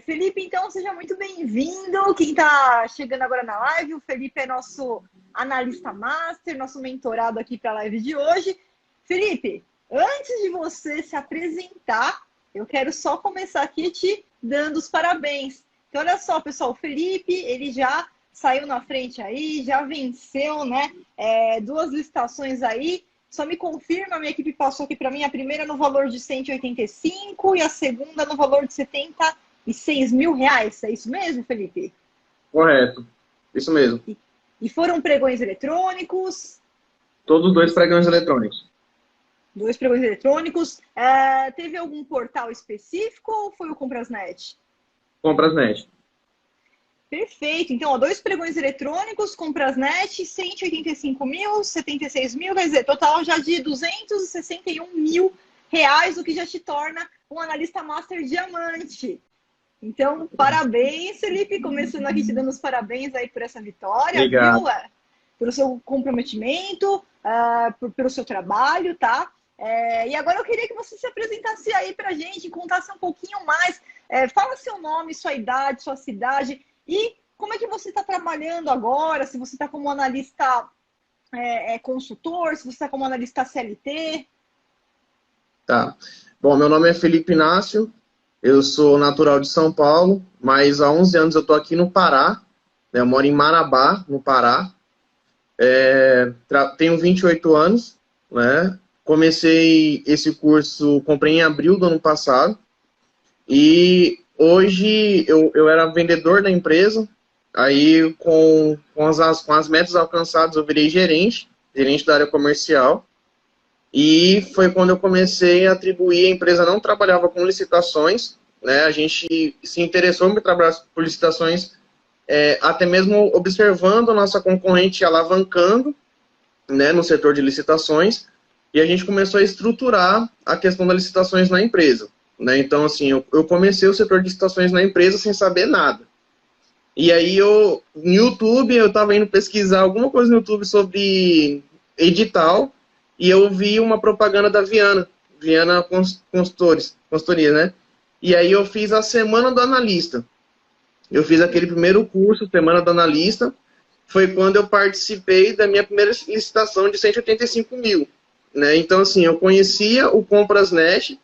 Felipe, então, seja muito bem-vindo. Quem está chegando agora na live, o Felipe é nosso analista master, nosso mentorado aqui para a live de hoje. Felipe, antes de você se apresentar, eu quero só começar aqui te dando os parabéns. Então, olha só, pessoal, o Felipe, ele já saiu na frente aí, já venceu, né? 2 licitações aí. Só me confirma, a minha equipe passou aqui para mim, a primeira no valor de 185 e a segunda no valor de 76 mil reais. É isso mesmo, Felipe? Correto, isso mesmo. E foram pregões eletrônicos? Todos 2 pregões eletrônicos. 2 pregões eletrônicos. Teve algum portal específico ou foi o Comprasnet? Comprasnet. Perfeito. Então, 2 pregões eletrônicos, Comprasnet, 185 mil, 76 mil, quer dizer, total já de 261 mil reais, o que já te torna um analista master diamante. Então, parabéns, Felipe, começando aqui te dando os parabéns aí por essa vitória, Obrigado. viu? Pelo seu comprometimento, pelo seu trabalho, tá? E agora eu queria que você se apresentasse aí pra gente, contasse um pouquinho mais. Fala seu nome, sua idade, sua cidade e como é que você está trabalhando agora, se você está como analista consultor, se você está como analista CLT. Tá. Bom, meu nome é Felipe Inácio, eu sou natural de São Paulo, mas há 11 anos eu estou aqui no Pará, né? Eu moro em Marabá, no Pará. Tenho 28 anos, né? Comecei esse curso, comprei em abril do ano passado, e hoje eu era vendedor da empresa, aí com as metas alcançadas eu virei gerente da área comercial, e foi quando eu comecei a atribuir, a empresa não trabalhava com licitações, né? A gente se interessou em trabalhar por licitações, até mesmo observando a nossa concorrente alavancando, né, no setor de licitações, e a gente começou a estruturar a questão das licitações na empresa, né? Então, assim, eu comecei o setor de licitações na empresa sem saber nada. E aí, no YouTube, eu estava indo pesquisar alguma coisa no YouTube sobre edital, e eu vi uma propaganda da Viana Consultoria, né? E aí eu fiz a Semana do Analista. Eu fiz aquele primeiro curso, Semana do Analista, foi quando eu participei da minha primeira licitação de 185 mil. Né? Então, assim, eu conhecia o Comprasnet,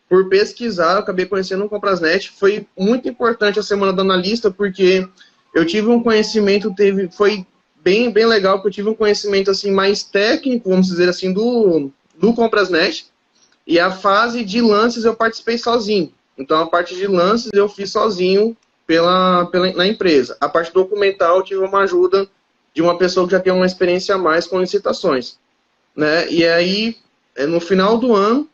por pesquisar, eu acabei conhecendo o Comprasnet. Foi muito importante a Semana do Analista, porque eu tive um conhecimento, foi bem legal, porque eu tive um conhecimento assim, mais técnico, vamos dizer assim, do Comprasnet, e a fase de lances eu participei sozinho. Então, a parte de lances eu fiz sozinho na empresa. A parte documental eu tive uma ajuda de uma pessoa que já tem uma experiência a mais com licitações. Né? E aí, no final do ano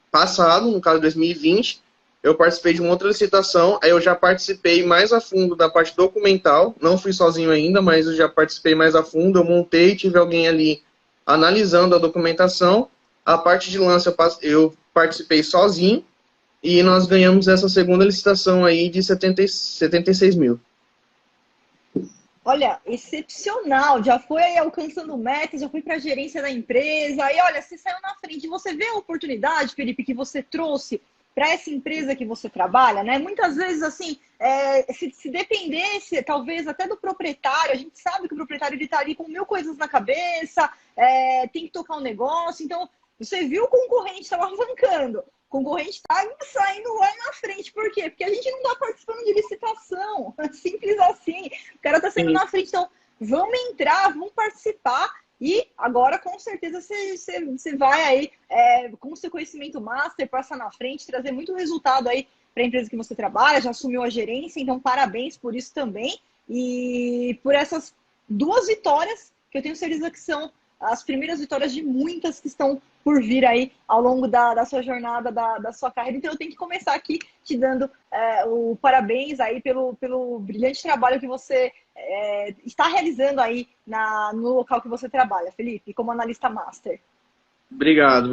passado, no caso de 2020, eu participei de uma outra licitação, aí eu já participei mais a fundo da parte documental, não fui sozinho ainda, mas eu já participei mais a fundo, eu montei, tive alguém ali analisando a documentação, a parte de lance eu participei sozinho, e nós ganhamos essa segunda licitação aí de 76 mil. Olha, excepcional, já foi aí alcançando metas, já foi para a gerência da empresa, aí olha, você saiu na frente, você vê a oportunidade, Felipe, que você trouxe para essa empresa que você trabalha, né? Muitas vezes, assim, se dependesse, talvez até do proprietário, a gente sabe que o proprietário ele tá ali com 1000 coisas na cabeça, tem que tocar um negócio, então você viu o concorrente estava arrancando. O concorrente está saindo lá na frente. Por quê? Porque a gente não está participando de licitação. Simples assim. O cara está saindo na frente. Então, vamos entrar, vamos participar. E agora, com certeza, você vai aí, com o seu conhecimento master, passar na frente, trazer muito resultado aí para a empresa que você trabalha. Já assumiu a gerência, então parabéns por isso também. E por essas 2 vitórias, que eu tenho certeza que são as primeiras vitórias de muitas que estão por vir aí ao longo da sua jornada, da sua carreira. Então eu tenho que começar aqui te dando o parabéns aí pelo brilhante trabalho que você está realizando aí no local que você trabalha, Felipe, como analista master. Obrigado.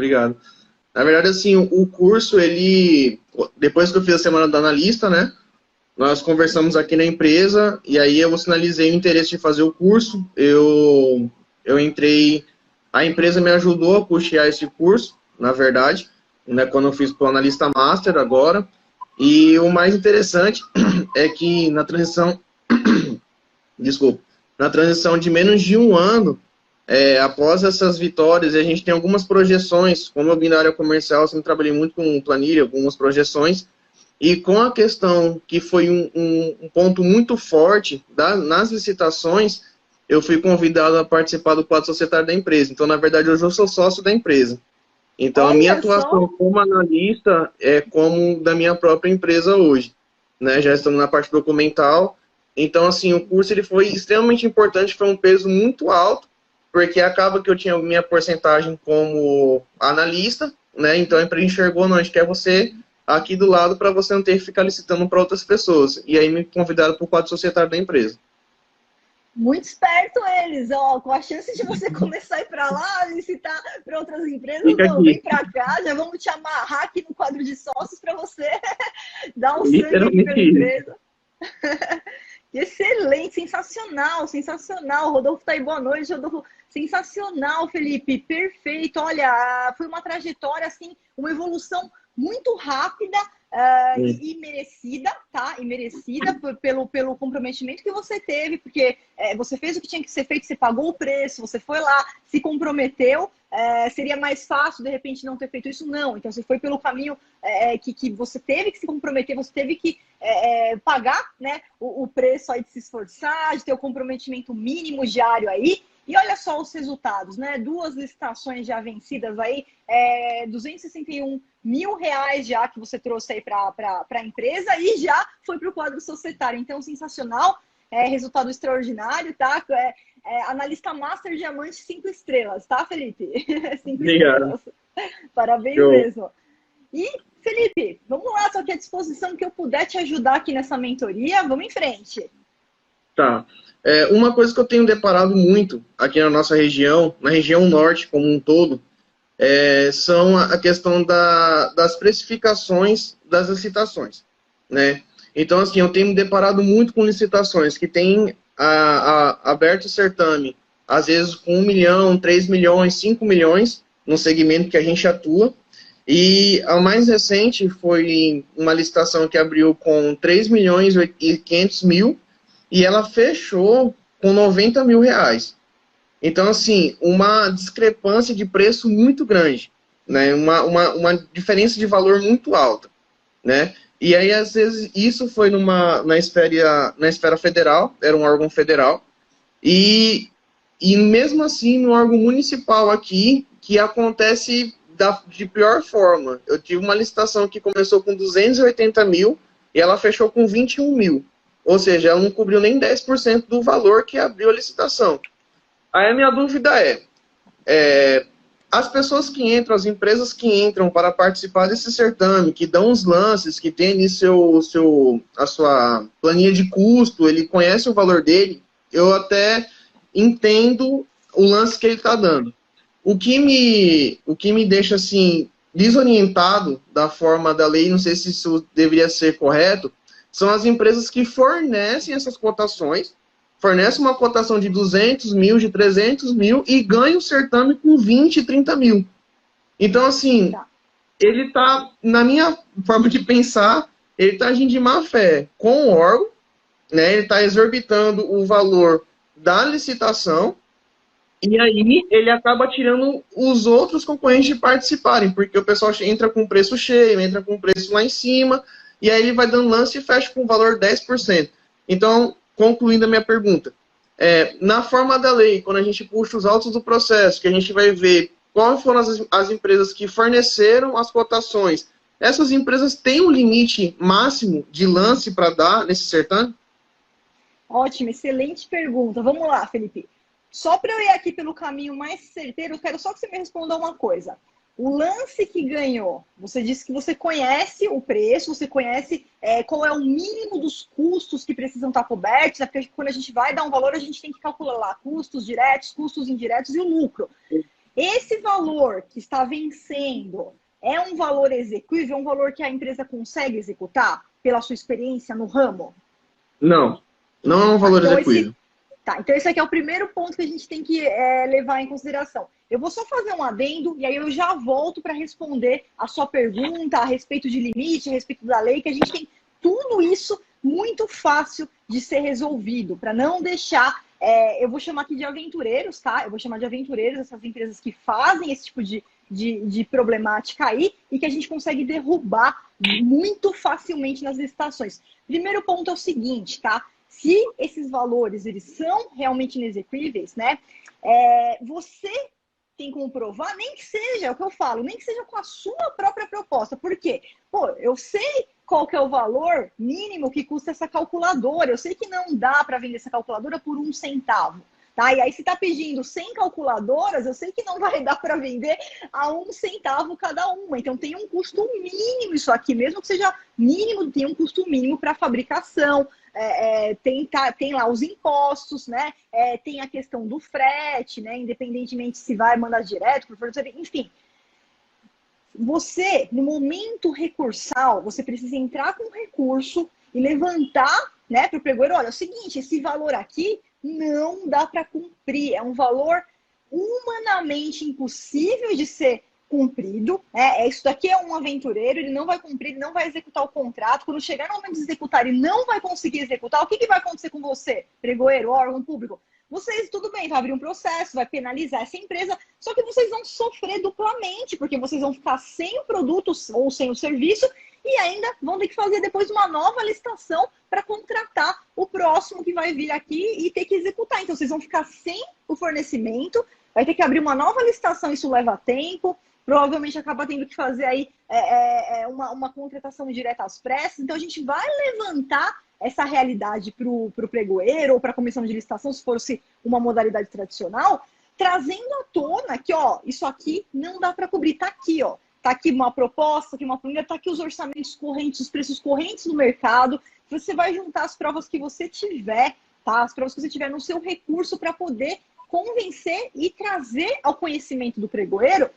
Na verdade, assim, o curso, depois que eu fiz a Semana do Analista, né, nós conversamos aqui na empresa, e aí eu sinalizei o interesse de fazer o curso, eu entrei, a empresa me ajudou a custear esse curso, na verdade, né, quando eu fiz para o analista master agora. E o mais interessante é que na transição, desculpa, na transição de menos de um ano, após essas vitórias, a gente tem algumas projeções, como eu vim da área comercial, eu sempre trabalhei muito com planilha, algumas projeções, e com a questão que foi um ponto muito forte nas licitações, eu fui convidado a participar do quadro societário da empresa. Então, na verdade, hoje eu sou sócio da empresa. Então, a minha atuação como analista é como da minha própria empresa hoje, né? Já estamos na parte documental. Então, assim, o curso ele foi extremamente importante, foi um peso muito alto, porque acaba que eu tinha minha porcentagem como analista, né? Então, a empresa enxergou, não, a gente quer você aqui do lado para você não ter que ficar licitando para outras pessoas. E aí me convidaram para o quadro societário da empresa. Muito esperto eles, ó, com a chance de você começar a ir para lá, licitar para outras empresas, não, vem para cá, já vamos te amarrar aqui no quadro de sócios para você dar um sangue aqui pela empresa. Excelente, sensacional, sensacional. Rodolfo tá aí, boa noite, Rodolfo. Sensacional, Felipe, perfeito. Olha, foi uma trajetória, assim, uma evolução muito rápida e merecida, tá? E merecida pelo comprometimento que você teve, porque você fez o que tinha que ser feito, você pagou o preço, você foi lá, se comprometeu. Seria mais fácil, de repente, não ter feito isso? Não. Então, você foi pelo caminho que você teve que se comprometer, você teve que pagar, né, o preço aí de se esforçar, de ter o comprometimento mínimo diário aí. E olha só os resultados, né? 2 licitações já vencidas aí, R$ 261 mil já que você trouxe aí para a empresa e já foi para o quadro societário. Então, sensacional, resultado extraordinário, tá? Analista Master Diamante 5 estrelas, tá, Felipe? 5 estrelas. Parabéns mesmo. E, Felipe, vamos lá, estou aqui à disposição que eu puder te ajudar aqui nessa mentoria. Vamos em frente. Tá. Uma coisa que eu tenho deparado muito aqui na nossa região, na região norte como um todo, são a questão das precificações das licitações, né? Então, assim, eu tenho me deparado muito com licitações que têm aberto o certame, às vezes com 1 milhão, 3 milhões, 5 milhões, no segmento que a gente atua. E a mais recente foi uma licitação que abriu com 3 milhões e 500 mil, e ela fechou com 90 mil reais. Então, assim, uma discrepância de preço muito grande, né? Uma diferença de valor muito alta, né? E aí, às vezes, isso foi na esfera federal, era um órgão federal, e mesmo assim, no órgão municipal aqui, que acontece de pior forma. Eu tive uma licitação que começou com 280 mil e ela fechou com 21 mil. Ou seja, ela não cobriu nem 10% do valor que abriu a licitação. Aí a minha dúvida as pessoas que entram, as empresas que entram para participar desse certame, que dão os lances, que tem ali a sua planilha de custo, ele conhece o valor dele, eu até entendo o lance que ele está dando. O que me deixa assim desorientado da forma da lei, não sei se isso deveria ser correto, são as empresas que fornecem essas cotações, fornecem uma cotação de 200 mil, de 300 mil e ganham o certame com 20, 30 mil. Então, assim, ele está, na minha forma de pensar, ele está agindo de má fé com o órgão, né? Ele está exorbitando o valor da licitação e aí ele acaba tirando os outros concorrentes de participarem, porque o pessoal entra com preço cheio, entra com preço lá em cima, e aí ele vai dando lance e fecha com o valor 10%. Então, concluindo a minha pergunta, na forma da lei, quando a gente puxa os autos do processo, que a gente vai ver quais foram as empresas que forneceram as cotações, essas empresas têm um limite máximo de lance para dar nesse certame? Ótimo, excelente pergunta. Vamos lá, Felipe. Só para eu ir aqui pelo caminho mais certeiro, eu quero só que você me responda uma coisa. O lance que ganhou, você disse que você conhece o preço, você conhece qual é o mínimo dos custos que precisam estar cobertos, né? Porque quando a gente vai dar um valor, a gente tem que calcular lá custos diretos, custos indiretos e o lucro. Esse valor que está vencendo é um valor execuível, é um valor que a empresa consegue executar pela sua experiência no ramo? Não, não é um valor execuível. Tá, então esse aqui é o primeiro ponto que a gente tem que levar em consideração. Eu vou só fazer um adendo e aí eu já volto para responder a sua pergunta a respeito de limite, a respeito da lei, que a gente tem tudo isso muito fácil de ser resolvido, para não deixar, eu vou chamar aqui de aventureiros, tá? Eu vou chamar de aventureiros essas empresas que fazem esse tipo de problemática aí e que a gente consegue derrubar muito facilmente nas licitações. Primeiro ponto é o seguinte, tá? Se esses valores eles são realmente inexequíveis, né? Você tem como provar, nem que seja, é o que eu falo, nem que seja com a sua própria proposta. Por quê? Pô, eu sei qual que é o valor mínimo que custa essa calculadora. Eu sei que não dá para vender essa calculadora por 1 centavo. Tá? E aí, se está pedindo 100 calculadoras, eu sei que não vai dar para vender a 1 centavo cada uma. Então, tem um custo mínimo isso aqui, mesmo que seja mínimo, tem um custo mínimo para fabricação. Tem lá os impostos, né? Tem a questão do frete, né? Independentemente se vai mandar direto para o fornecedor, enfim. Você, no momento recursal, você precisa entrar com recurso e levantar, né, para o pregoeiro, olha, é o seguinte, esse valor aqui não dá para cumprir, é um valor humanamente impossível de ser cumprido, isso daqui é um aventureiro, ele não vai cumprir, ele não vai executar o contrato, quando chegar no momento de executar, ele não vai conseguir executar, o que vai acontecer com você, pregoeiro, órgão público? Vocês, tudo bem, vai abrir um processo, vai penalizar essa empresa, só que vocês vão sofrer duplamente, porque vocês vão ficar sem o produto ou sem o serviço e ainda vão ter que fazer depois uma nova licitação para contratar o próximo que vai vir aqui e ter que executar. Então, vocês vão ficar sem o fornecimento, vai ter que abrir uma nova licitação, isso leva tempo, provavelmente acaba tendo que fazer aí uma contratação direta às pressas. Então, a gente vai levantar essa realidade para o pregoeiro ou para a comissão de licitação, se fosse uma modalidade tradicional, trazendo à tona que, ó, isso aqui não dá para cobrir. Tá aqui, ó. Tá aqui uma proposta, aqui uma planilha, tá aqui os orçamentos correntes, os preços correntes do mercado. Você vai juntar as provas que você tiver, tá? As provas que você tiver no seu recurso para poder convencer e trazer ao conhecimento do pregoeiro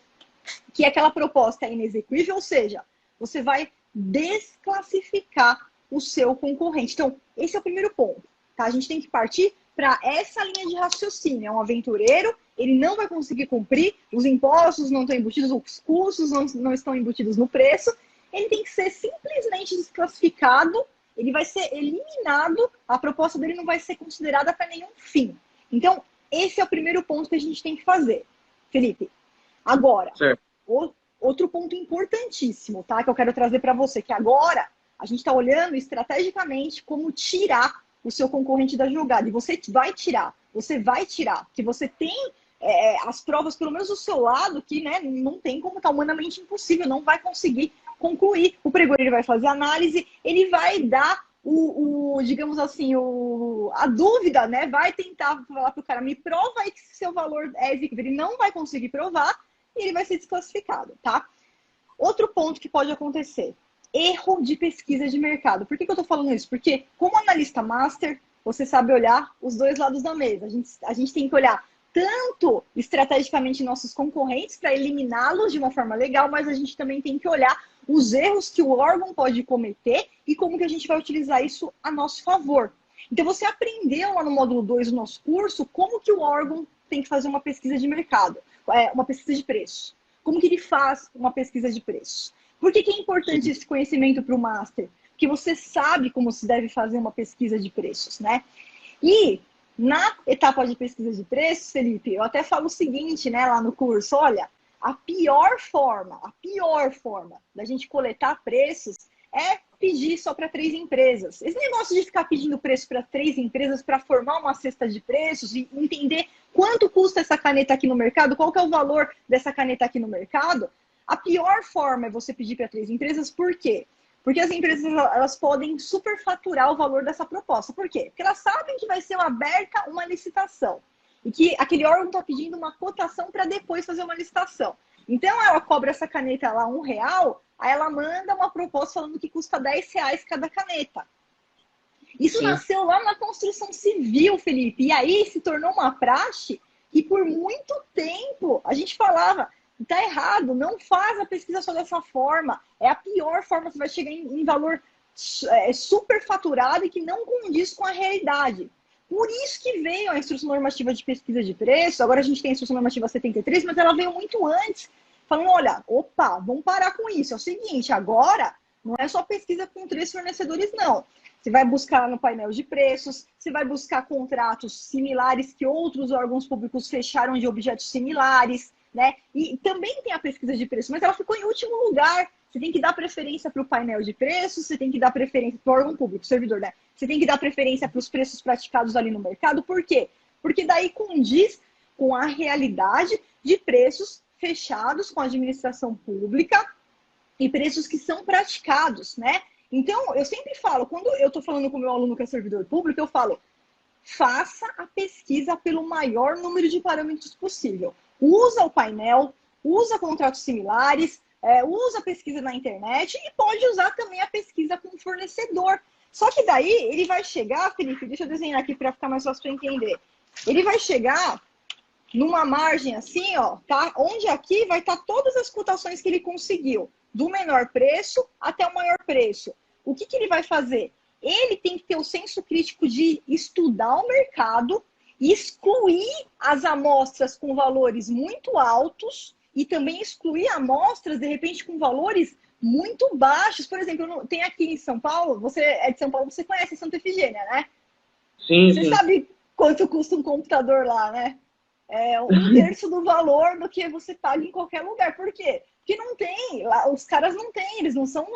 que aquela proposta é inexequível, ou seja, você vai desclassificar o seu concorrente. Então, esse é o primeiro ponto, tá? A gente tem que partir para essa linha de raciocínio. É um aventureiro, ele não vai conseguir cumprir, os impostos não estão embutidos, os custos não estão embutidos no preço, ele tem que ser simplesmente desclassificado, ele vai ser eliminado, a proposta dele não vai ser considerada para nenhum fim. Então, esse é o primeiro ponto que a gente tem que fazer. Felipe, agora, outro ponto importantíssimo, tá? Que eu quero trazer para você, que agora a gente está olhando estrategicamente como tirar o seu concorrente da jogada. E você vai tirar, que você tem as provas, pelo menos do seu lado, que, né, não tem como, tá humanamente impossível, não vai conseguir concluir. O pregoeiro vai fazer análise, ele vai dar digamos assim, a dúvida, né? Vai tentar falar para o cara, me prova aí que seu valor é exequível. Ele não vai conseguir provar e ele vai ser desclassificado, tá? Outro ponto que pode acontecer, erro de pesquisa de mercado. Por que eu estou falando isso? Porque como analista master, você sabe olhar os dois lados da mesa. A gente tem que olhar tanto estrategicamente nossos concorrentes para eliminá-los de uma forma legal, mas a gente também tem que olhar os erros que o órgão pode cometer e como que a gente vai utilizar isso a nosso favor. Então, você aprendeu lá no módulo 2 do nosso curso como que o órgão tem que fazer uma pesquisa de mercado, uma pesquisa de preço. Como que ele faz uma pesquisa de preço? Por que é importante esse conhecimento para o Master? Porque você sabe como se deve fazer uma pesquisa de preços, né? E na etapa de pesquisa de preços, Felipe, eu até falo o seguinte, né, lá no curso, olha, a pior forma da gente coletar preços é pedir só para 3 empresas. Esse negócio de ficar pedindo preço para 3 empresas para formar uma cesta de preços e entender quanto custa essa caneta aqui no mercado, qual que é o valor dessa caneta aqui no mercado, a pior forma é você pedir para 3 empresas, por quê? Porque as empresas elas podem superfaturar o valor dessa proposta. Por quê? Porque elas sabem que vai ser aberta uma licitação e que aquele órgão está pedindo uma cotação para depois fazer uma licitação. Então, ela cobra essa caneta lá R$1, aí ela manda uma proposta falando que custa R$10 cada caneta. Isso nasceu lá na construção civil, Felipe, e aí se tornou uma praxe e por muito tempo a gente falava, tá errado, não faz a pesquisa só dessa forma, é a pior forma, você vai chegar em valor superfaturado e que não condiz com a realidade. Por isso que veio a Instrução Normativa de Pesquisa de Preço, agora a gente tem a Instrução Normativa 73, mas ela veio muito antes, falando, olha, opa, vamos parar com isso. É o seguinte, agora não é só pesquisa com 3 fornecedores, não. Você vai buscar no painel de preços, você vai buscar contratos similares que outros órgãos públicos fecharam de objetos similares, né? E também tem a pesquisa de preço, mas ela ficou em último lugar. Você tem que dar preferência para o painel de preços, você tem que dar preferência para o órgão público, servidor, né? Você tem que dar preferência para os preços praticados ali no mercado. Por quê? Porque daí condiz com a realidade de preços fechados com a administração pública e preços que são praticados, né? Então, eu sempre falo, quando eu estou falando com o meu aluno que é servidor público, eu falo, faça a pesquisa pelo maior número de parâmetros possível. Usa o painel, usa contratos similares, usa a pesquisa na internet e pode usar também a pesquisa com o fornecedor. Só que daí ele vai chegar, Felipe, deixa eu desenhar aqui para ficar mais fácil para entender. Ele vai chegar numa margem assim, ó, tá? Onde aqui vai estar todas as cotações que ele conseguiu, do menor preço até o maior preço. O que ele vai fazer? Ele tem que ter o senso crítico de estudar o mercado, excluir as amostras com valores muito altos e também excluir amostras, de repente, com valores muito baixos. Por exemplo, tem aqui em São Paulo, você é de São Paulo, você conhece Santa Efigênia, né? Sim, Você sim. sabe quanto custa um computador lá, né? É 1/3 do valor do que você paga em qualquer lugar. Por quê? Porque não tem, lá, os caras não têm, eles não são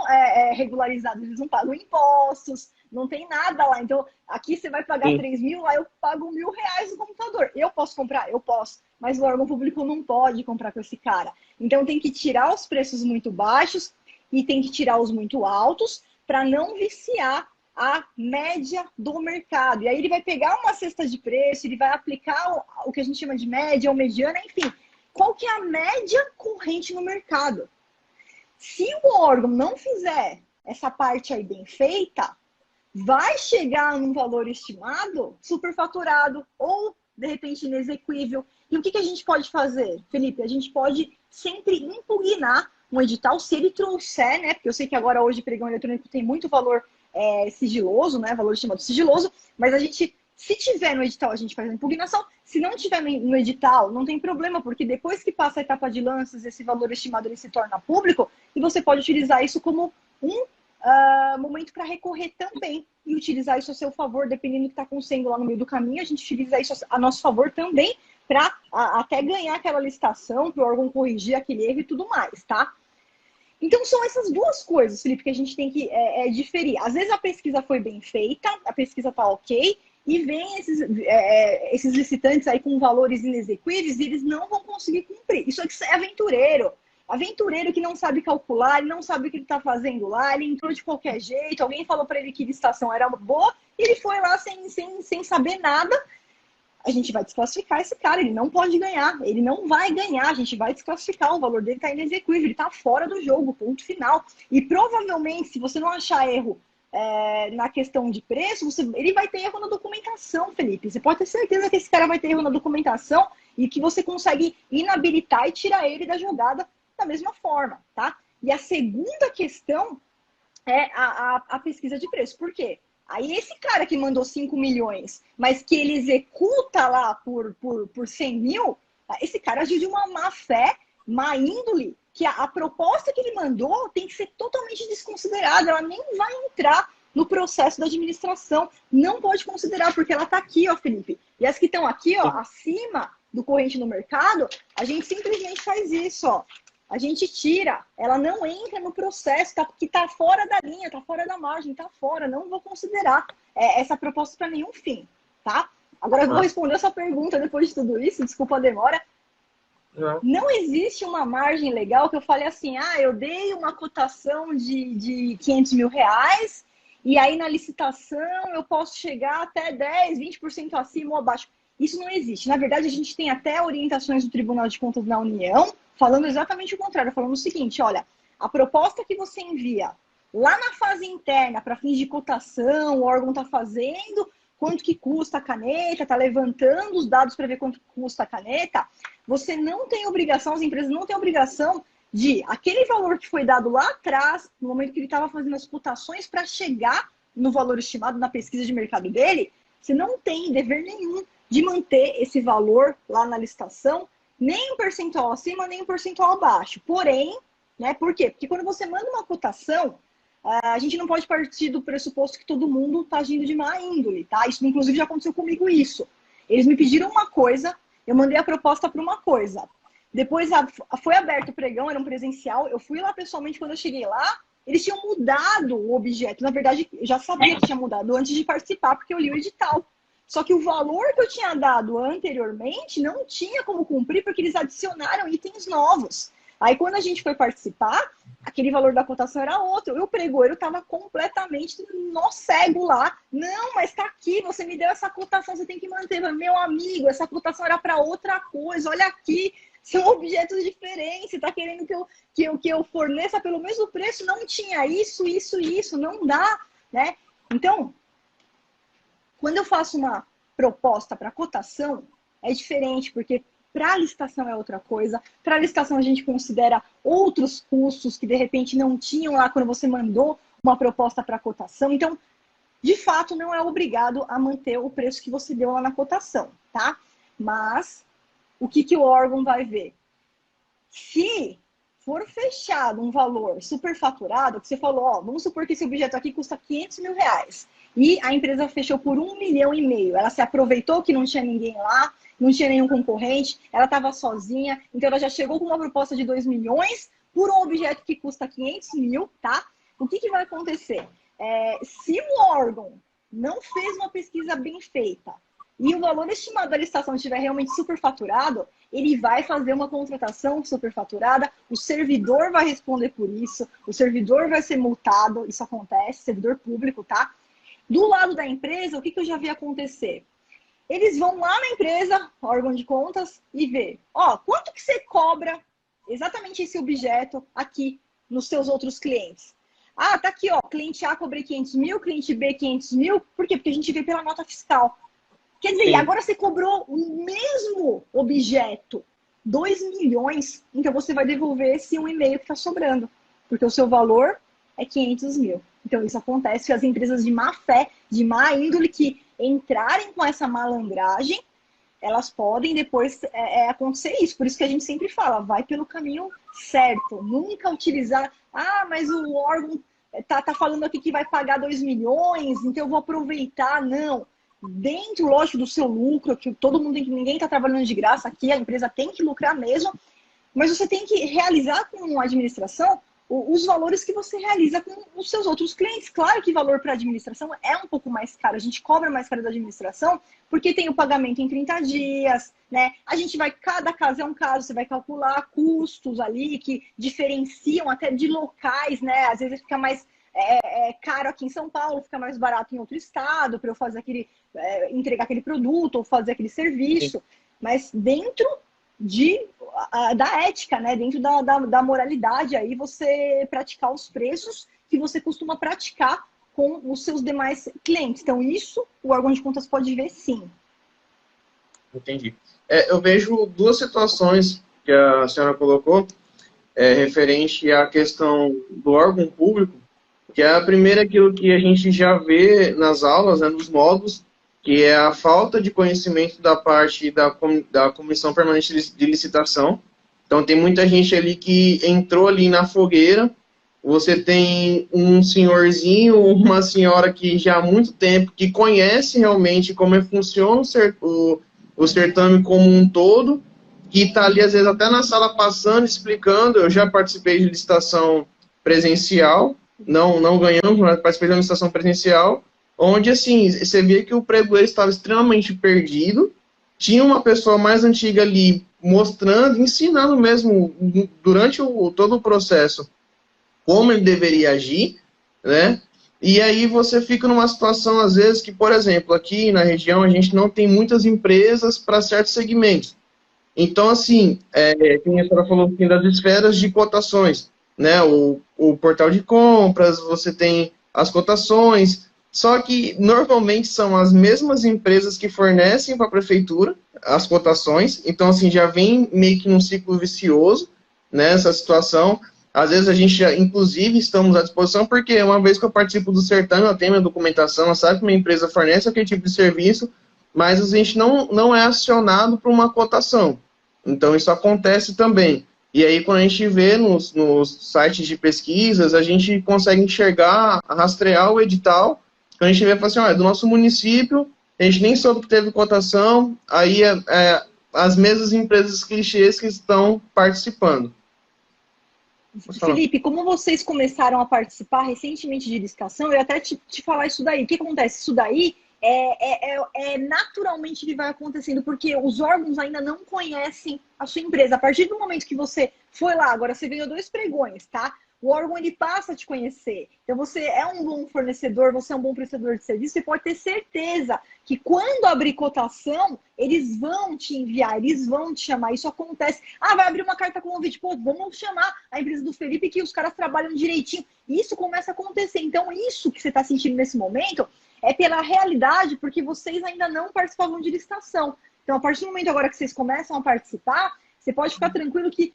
regularizados, eles não pagam impostos, não tem nada lá. Então, aqui você vai pagar 3 mil, lá eu pago R$ 1.000 no computador. Eu posso comprar? Eu posso, mas o órgão público não pode comprar com esse cara. Então, tem que tirar os preços muito baixos e tem que tirar os muito altos para não viciar a média do mercado. E aí ele vai pegar uma cesta de preço, ele vai aplicar o que a gente chama de média ou mediana, enfim. Qual que é a média corrente no mercado? Se o órgão não fizer essa parte aí bem feita, vai chegar num valor estimado superfaturado ou, de repente, inexequível. E o que a gente pode fazer, Felipe? A gente pode sempre impugnar um edital, se ele trouxer, né? Porque eu sei que agora hoje pregão eletrônico tem muito valor sigiloso, né? Valor estimado sigiloso, mas a gente, se tiver no edital, a gente faz a impugnação. Se não tiver no edital, não tem problema, porque depois que passa a etapa de lanças, esse valor estimado ele se torna público e você pode utilizar isso como um momento para recorrer também e utilizar isso a seu favor, dependendo do que está acontecendo lá no meio do caminho, a gente utiliza isso a nosso favor também para até ganhar aquela licitação, para o órgão corrigir aquele erro e tudo mais, tá? Então, são essas duas coisas, Felipe, que a gente tem que diferir. Às vezes a pesquisa foi bem feita, a pesquisa está ok, e vem esses licitantes aí com valores inexequíveis e eles não vão conseguir cumprir. Isso é aventureiro. Aventureiro que não sabe calcular, ele não sabe o que ele está fazendo lá, ele entrou de qualquer jeito, alguém falou para ele que a licitação era boa, e ele foi lá sem saber nada. A gente vai desclassificar esse cara, ele não pode ganhar, ele não vai ganhar, a gente vai desclassificar, o valor dele está inexequível, ele está fora do jogo, ponto final. E provavelmente, se você não achar erro na questão de preço, ele vai ter erro na documentação, Felipe. Você pode ter certeza que esse cara vai ter erro na documentação e que você consegue inabilitar e tirar ele da jogada da mesma forma, tá? E a segunda questão é a pesquisa de preço. Por quê? Aí esse cara que mandou 5 milhões, mas que ele executa lá por 100 mil, esse cara agiu de uma má fé, má índole, que a proposta que ele mandou tem que ser totalmente desconsiderada, ela nem vai entrar no processo da administração, não pode considerar, porque ela está aqui, ó, Felipe. E as que estão aqui, ó, acima do corrente no mercado, a gente simplesmente faz isso, ó. A gente tira, ela não entra no processo, que está fora da linha, está fora da margem, está fora, não vou considerar essa proposta para nenhum fim, tá? Agora eu vou responder essa pergunta depois de tudo isso, desculpa a demora. Não existe uma margem legal que eu fale assim, eu dei uma cotação de 500 mil reais e aí na licitação eu posso chegar até 10, 20% acima ou abaixo. Isso não existe. Na verdade, a gente tem até orientações do Tribunal de Contas da União falando exatamente o contrário, falando o seguinte, olha, a proposta que você envia lá na fase interna, para fins de cotação, o órgão está fazendo, quanto que custa a caneta, está levantando os dados para ver quanto custa a caneta, você não tem obrigação, as empresas não têm obrigação de aquele valor que foi dado lá atrás, no momento que ele estava fazendo as cotações para chegar no valor estimado na pesquisa de mercado dele, Você não tem dever nenhum de manter esse valor lá na licitação, nem um percentual acima, nem um percentual abaixo. Porém, né, por quê? Porque quando você manda uma cotação, a gente não pode partir do pressuposto que todo mundo está agindo de má índole, tá? Isso, inclusive, já aconteceu comigo isso. Eles me pediram uma coisa, eu mandei a proposta para uma coisa. Depois foi aberto o pregão, era um presencial, eu fui lá pessoalmente, quando eu cheguei lá, eles tinham mudado o objeto. Na verdade, eu já sabia que tinha mudado antes de participar, porque eu li o edital. Só que o valor que eu tinha dado anteriormente não tinha como cumprir, porque eles adicionaram itens novos. Aí, quando a gente foi participar, aquele valor da cotação era outro. O pregoeiro estava completamente nó cego lá. Não, mas está aqui, você me deu essa cotação, você tem que manter. Meu amigo, essa cotação era para outra coisa. Olha aqui, são objetos diferentes. Você está querendo que eu forneça pelo mesmo preço? Não tinha isso, não dá, né? Então, quando eu faço uma proposta para cotação, é diferente, porque para a licitação é outra coisa. Para a licitação a gente considera outros custos que de repente não tinham lá quando você mandou uma proposta para cotação. Então, de fato, não é obrigado a manter o preço que você deu lá na cotação, tá? Mas o que o órgão vai ver? Se for fechado um valor superfaturado, que você falou, ó, vamos supor que esse objeto aqui custa R$500.000 e a empresa fechou por R$1,5 milhão, ela se aproveitou que não tinha ninguém lá, não tinha nenhum concorrente, ela estava sozinha, então ela já chegou com uma proposta de 2 milhões por um objeto que custa 500 mil, tá? O que vai acontecer? Se o órgão não fez uma pesquisa bem feita e o valor estimado da licitação estiver realmente superfaturado, ele vai fazer uma contratação superfaturada, o servidor vai responder por isso, o servidor vai ser multado, isso acontece, servidor público, tá? Do lado da empresa, o que eu já vi acontecer? Eles vão lá na empresa, órgão de contas, e vê, ó, quanto que você cobra exatamente esse objeto aqui nos seus outros clientes? Ah, tá aqui, ó, cliente A cobrei 500 mil, cliente B 500 mil, por quê? Porque a gente vê pela nota fiscal. Quer dizer, agora você cobrou o mesmo objeto, 2 milhões, então você vai devolver esse 1,5 que está sobrando, porque o seu valor é 500 mil. Então isso acontece que as empresas de má fé, de má índole, que entrarem com essa malandragem, elas podem depois acontecer isso. Por isso que a gente sempre fala, vai pelo caminho certo. Nunca utilizar, mas o órgão tá falando aqui que vai pagar 2 milhões, então eu vou aproveitar. Não. Dentro, lógico, do seu lucro, que todo mundo ninguém está trabalhando de graça aqui, a empresa tem que lucrar mesmo, mas você tem que realizar com a administração os valores que você realiza com os seus outros clientes. Claro que valor para a administração é um pouco mais caro, a gente cobra mais caro da administração, porque tem o pagamento em 30 dias, né? A gente vai, cada caso é um caso, você vai calcular custos ali que diferenciam até de locais, né? Às vezes fica mais caro aqui em São Paulo, fica mais barato em outro estado para eu fazer entregar aquele produto ou fazer aquele serviço. Sim. Mas dentro da ética, né? Dentro da moralidade, aí você praticar os preços que você costuma praticar com os seus demais clientes. Então, isso o órgão de contas pode ver, sim. Entendi. Eu vejo duas situações que a senhora colocou referente à questão do órgão público, que é a primeira, aquilo que a gente já vê nas aulas, né, nos módulos, que é a falta de conhecimento da parte da Comissão Permanente de Licitação. Então, tem muita gente ali que entrou ali na fogueira. Você tem um senhorzinho, uma senhora que já há muito tempo, que conhece realmente como funciona o certame como um todo, que está ali, às vezes, até na sala passando, explicando. Eu já participei de licitação presencial, não ganhamos, mas participei de uma licitação presencial, onde, assim, você via que o pregoeiro estava extremamente perdido, tinha uma pessoa mais antiga ali mostrando, ensinando mesmo, durante todo o processo, como ele deveria agir, né? E aí você fica numa situação, às vezes, que, por exemplo, aqui na região a gente não tem muitas empresas para certos segmentos. Então, assim, como a senhora falou, tem das esferas de cotações, né? O portal de compras, você tem as cotações, só que normalmente são as mesmas empresas que fornecem para a prefeitura as cotações, então assim, já vem meio que num ciclo vicioso nessa situação. Às vezes a gente, inclusive, estamos à disposição, porque uma vez que eu participo do certame, eu tenho minha documentação, eu sabe que minha empresa fornece aquele tipo de serviço, mas a gente não é acionado para uma cotação. Então, isso acontece também. E aí, quando a gente vê nos sites de pesquisas, a gente consegue enxergar, rastrear o edital. Quando a gente vê, fala assim, olha, do nosso município, a gente nem soube que teve cotação, aí as mesmas empresas clichês que estão participando. Felipe, como vocês começaram a participar recentemente de licitação, eu ia até te falar isso daí. O que acontece? Isso daí naturalmente que vai acontecendo, porque os órgãos ainda não conhecem a sua empresa. A partir do momento que você foi lá, agora você ganhou 2 pregões, tá? O órgão, ele passa a te conhecer. Então, você é um bom fornecedor, você é um bom prestador de serviço, você pode ter certeza que quando abrir cotação, eles vão te enviar, eles vão te chamar. Isso acontece. Ah, vai abrir uma carta convite. Pô, vamos chamar a empresa do Felipe que os caras trabalham direitinho. Isso começa a acontecer. Então, isso que você está sentindo nesse momento é pela realidade, porque vocês ainda não participavam de licitação. Então, a partir do momento agora que vocês começam a participar, você pode ficar tranquilo que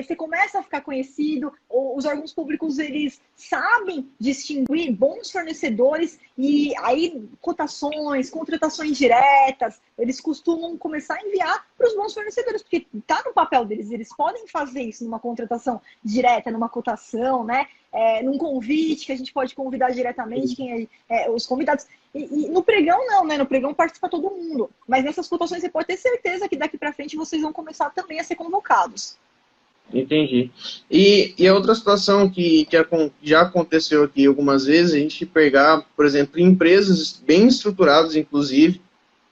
você começa a ficar conhecido, os órgãos públicos, eles sabem distinguir bons fornecedores e aí cotações, contratações diretas, eles costumam começar a enviar para os bons fornecedores, porque está no papel deles, eles podem fazer isso numa contratação direta, numa cotação, né? Num convite, que a gente pode convidar diretamente os convidados. E no pregão não, né? No pregão participa todo mundo. Mas nessas cotações você pode ter certeza que daqui para frente vocês vão começar também a ser convocados. Entendi. E a outra situação que já aconteceu aqui algumas vezes, a gente pegar, por exemplo, empresas bem estruturadas, inclusive,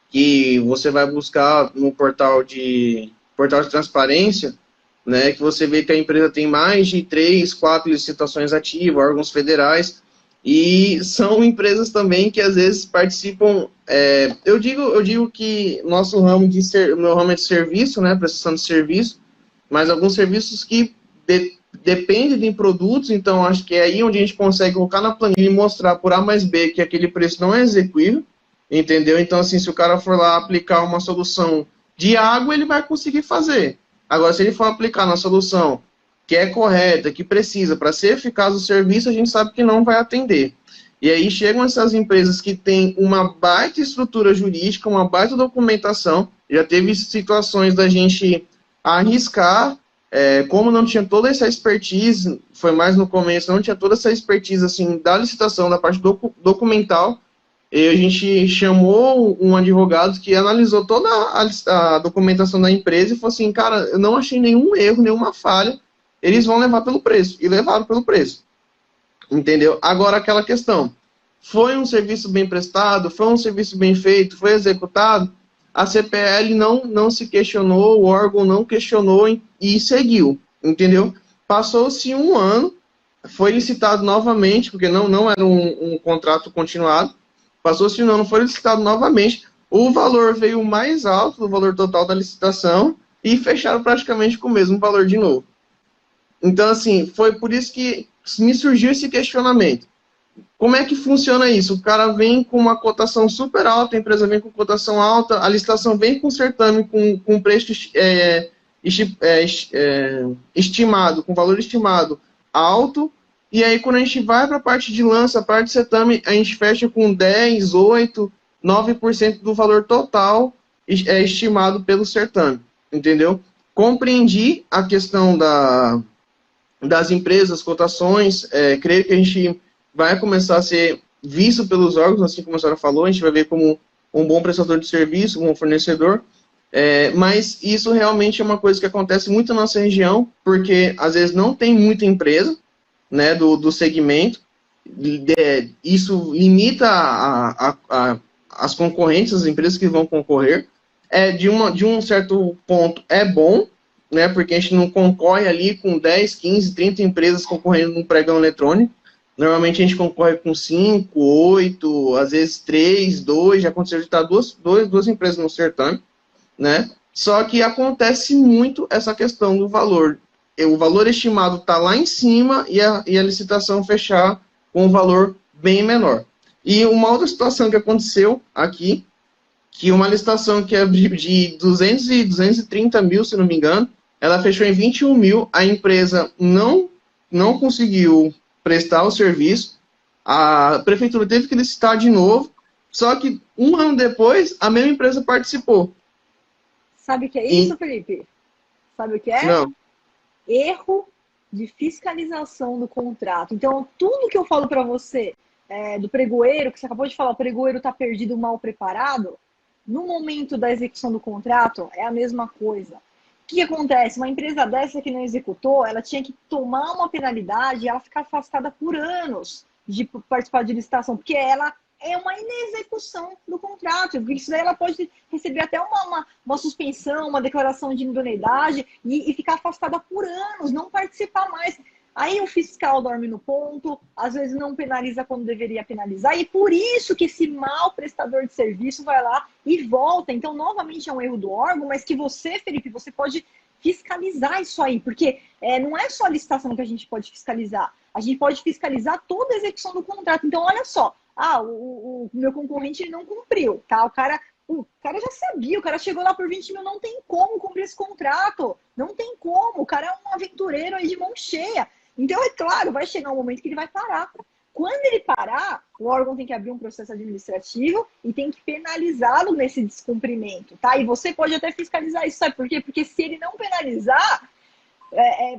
que você vai buscar no portal de transparência, né, que você vê que a empresa tem mais de 3, 4 licitações ativas, órgãos federais, e são empresas também que às vezes participam. Eu digo que meu ramo é de serviço, né, prestação de serviço, mas alguns serviços que dependem de produtos, então acho que é aí onde a gente consegue colocar na planilha e mostrar por A mais B que aquele preço não é execuível, entendeu? Então, assim, se o cara for lá aplicar uma solução de água, ele vai conseguir fazer. Agora, se ele for aplicar na solução que é correta, que precisa para ser eficaz o serviço, a gente sabe que não vai atender. E aí chegam essas empresas que têm uma baita estrutura jurídica, uma baita documentação. Já teve situações da gente arriscar, como não tinha toda essa expertise, foi mais no começo, não tinha toda essa expertise assim, da licitação, da parte documental, e a gente chamou um advogado que analisou toda a documentação da empresa e falou assim, cara, eu não achei nenhum erro, nenhuma falha, eles vão levar pelo preço, e levaram pelo preço. Entendeu? Agora, aquela questão, foi um serviço bem prestado, foi um serviço bem feito, foi executado, a CPL não se questionou, o órgão não questionou e seguiu, entendeu? Passou-se um ano, foi licitado novamente, porque não era um contrato continuado, passou-se um ano, foi licitado novamente, o valor veio mais alto do valor total da licitação e fecharam praticamente com o mesmo valor de novo. Então, assim, foi por isso que me surgiu esse questionamento. Como é que funciona isso? O cara vem com uma cotação super alta, a empresa vem com cotação alta, a licitação vem com certame com preço estimado, com valor estimado alto, e aí quando a gente vai para a parte de lança, a parte de certame, a gente fecha com 10, 8, 9% do valor total estimado pelo certame, entendeu? Compreendi a questão das empresas, cotações, creio que a gente vai começar a ser visto pelos órgãos, assim como a senhora falou, a gente vai ver como um bom prestador de serviço, como um fornecedor, mas isso realmente é uma coisa que acontece muito na nossa região, porque às vezes não tem muita empresa, né, do segmento, isso limita as concorrentes, as empresas que vão concorrer, de um certo ponto é bom, né, porque a gente não concorre ali com 10, 15, 30 empresas concorrendo num pregão eletrônico. Normalmente a gente concorre com 5, 8, às vezes 3, 2, já aconteceu de estar duas empresas no certame, né? Só que acontece muito essa questão do valor. O valor estimado está lá em cima e a licitação fechar com um valor bem menor. E uma outra situação que aconteceu aqui, que uma licitação que é de 200 e 230 mil, se não me engano, ela fechou em 21 mil, a empresa não não conseguiu prestar o serviço, a prefeitura teve que licitar de novo, só que um ano depois, a mesma empresa participou. Sabe o que é isso, Felipe? Sabe o que é? Não. Erro de fiscalização do contrato. Então, tudo que eu falo para você do pregoeiro, que você acabou de falar, o pregoeiro está perdido, mal preparado, no momento da execução do contrato, é a mesma coisa. O que acontece? Uma empresa dessa que não executou, ela tinha que tomar uma penalidade e ela ficar afastada por anos de participar de licitação, porque ela é uma inexecução do contrato. Isso daí ela pode receber até uma suspensão, uma declaração de idoneidade e ficar afastada por anos, não participar mais. Aí o fiscal dorme no ponto, às vezes não penaliza quando deveria penalizar, e por isso que esse mau prestador de serviço vai lá e volta. Então, novamente, é um erro do órgão, mas que você, Felipe, você pode fiscalizar isso aí, porque não é só a licitação que a gente pode fiscalizar, a gente pode fiscalizar toda a execução do contrato. Então, olha só, o meu concorrente não cumpriu, tá? O cara já sabia, o cara chegou lá por 20 mil, não tem como cumprir esse contrato, não tem como, o cara é um aventureiro aí de mão cheia. Então, é claro, vai chegar um momento que ele vai parar. Quando ele parar, o órgão tem que abrir um processo administrativo e tem que penalizá-lo nesse descumprimento, tá? E você pode até fiscalizar isso, sabe por quê? Porque se ele não penalizar,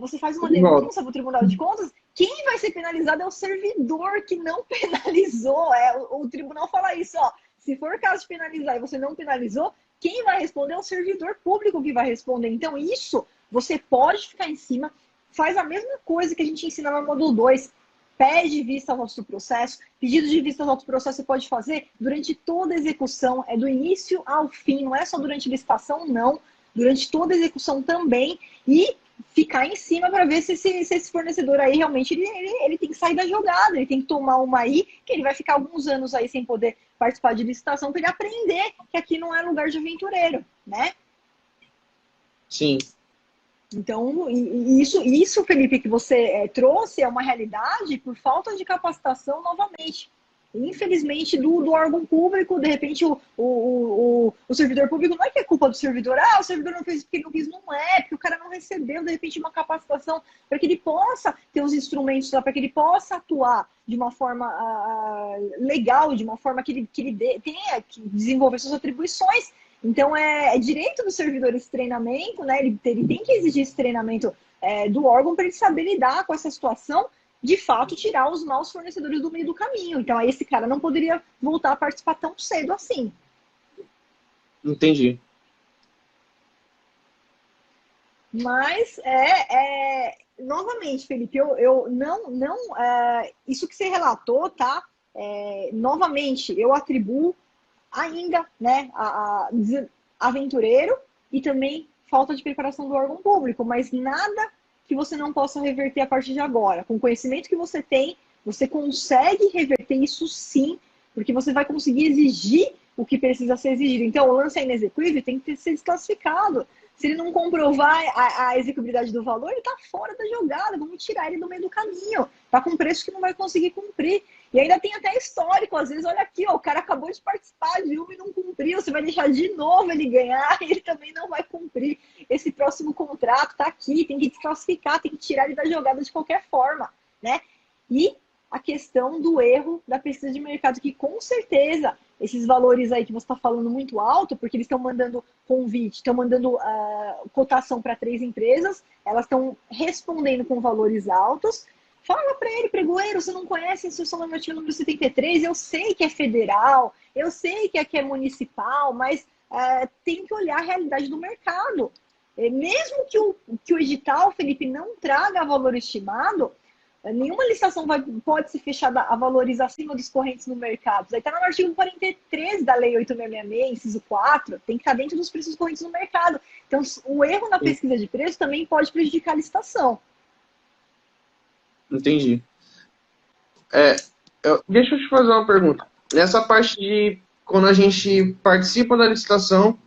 você faz uma denúncia para o Tribunal de Contas, quem vai ser penalizado é o servidor que não penalizou. O tribunal fala isso, ó. Se for caso de penalizar e você não penalizou, quem vai responder é o servidor público que vai responder. Então, isso, você pode ficar em cima, faz a mesma coisa que a gente ensina no módulo 2. Pede vista aos autos do processo. Pedido de vista aos autos do processo você pode fazer durante toda a execução, do início ao fim, não é só durante a licitação, não. Durante toda a execução também. E ficar em cima para ver se esse fornecedor aí realmente ele tem que sair da jogada, ele tem que tomar uma aí, que ele vai ficar alguns anos aí sem poder participar de licitação para ele aprender que aqui não é lugar de aventureiro, né? Sim. Então, isso, Felipe, que você trouxe é uma realidade por falta de capacitação novamente. Infelizmente, do órgão público, de repente, o servidor público não é que é culpa do servidor. O servidor não fez porque ele não quis, não é, porque o cara não recebeu, de repente, uma capacitação para que ele possa ter os instrumentos lá, para que ele possa atuar de uma forma legal, de uma forma que ele tenha que desenvolver suas atribuições. Então, é direito do servidor esse treinamento, né? Ele tem que exigir esse treinamento do órgão para ele saber lidar com essa situação, de fato, tirar os maus fornecedores do meio do caminho. Então, aí esse cara não poderia voltar a participar tão cedo assim. Entendi. Mas, novamente, Felipe, isso que você relatou, tá? Novamente, eu atribuo ainda, né, a aventureiro e também falta de preparação do órgão público, mas nada que você não possa reverter a partir de agora. Com o conhecimento que você tem, você consegue reverter isso sim, porque você vai conseguir exigir o que precisa ser exigido. Então, o lance é inexequível, tem que ser desclassificado. Se ele não comprovar a execuibilidade do valor, ele está fora da jogada, vamos tirar ele do meio do caminho. Está com preço que não vai conseguir cumprir. E ainda tem até histórico, às vezes, olha aqui, ó, o cara acabou de participar de uma e não cumpriu, você vai deixar de novo ele ganhar e ele também não vai cumprir. Esse próximo contrato está aqui, tem que desclassificar, tem que tirar ele da jogada de qualquer forma, né? E a questão do erro da pesquisa de mercado, que com certeza esses valores aí que você está falando muito alto, porque eles estão mandando convite, estão mandando cotação para 3 empresas, elas estão respondendo com valores altos. Fala para ele, pregoeiro, você não conhece a instrução normativa número 73, eu sei que é federal, eu sei que aqui é municipal, mas tem que olhar a realidade do mercado. Mesmo que o edital, Felipe, não traga valor estimado, nenhuma licitação pode ser fechada a valores acima dos correntes no mercado. Aí está no artigo 43 da Lei 8.666, inciso 4, tem que estar dentro dos preços correntes no mercado. Então, o erro na pesquisa de preço também pode prejudicar a licitação. Entendi. Deixa eu te fazer uma pergunta. Nessa parte de quando a gente participa da licitação,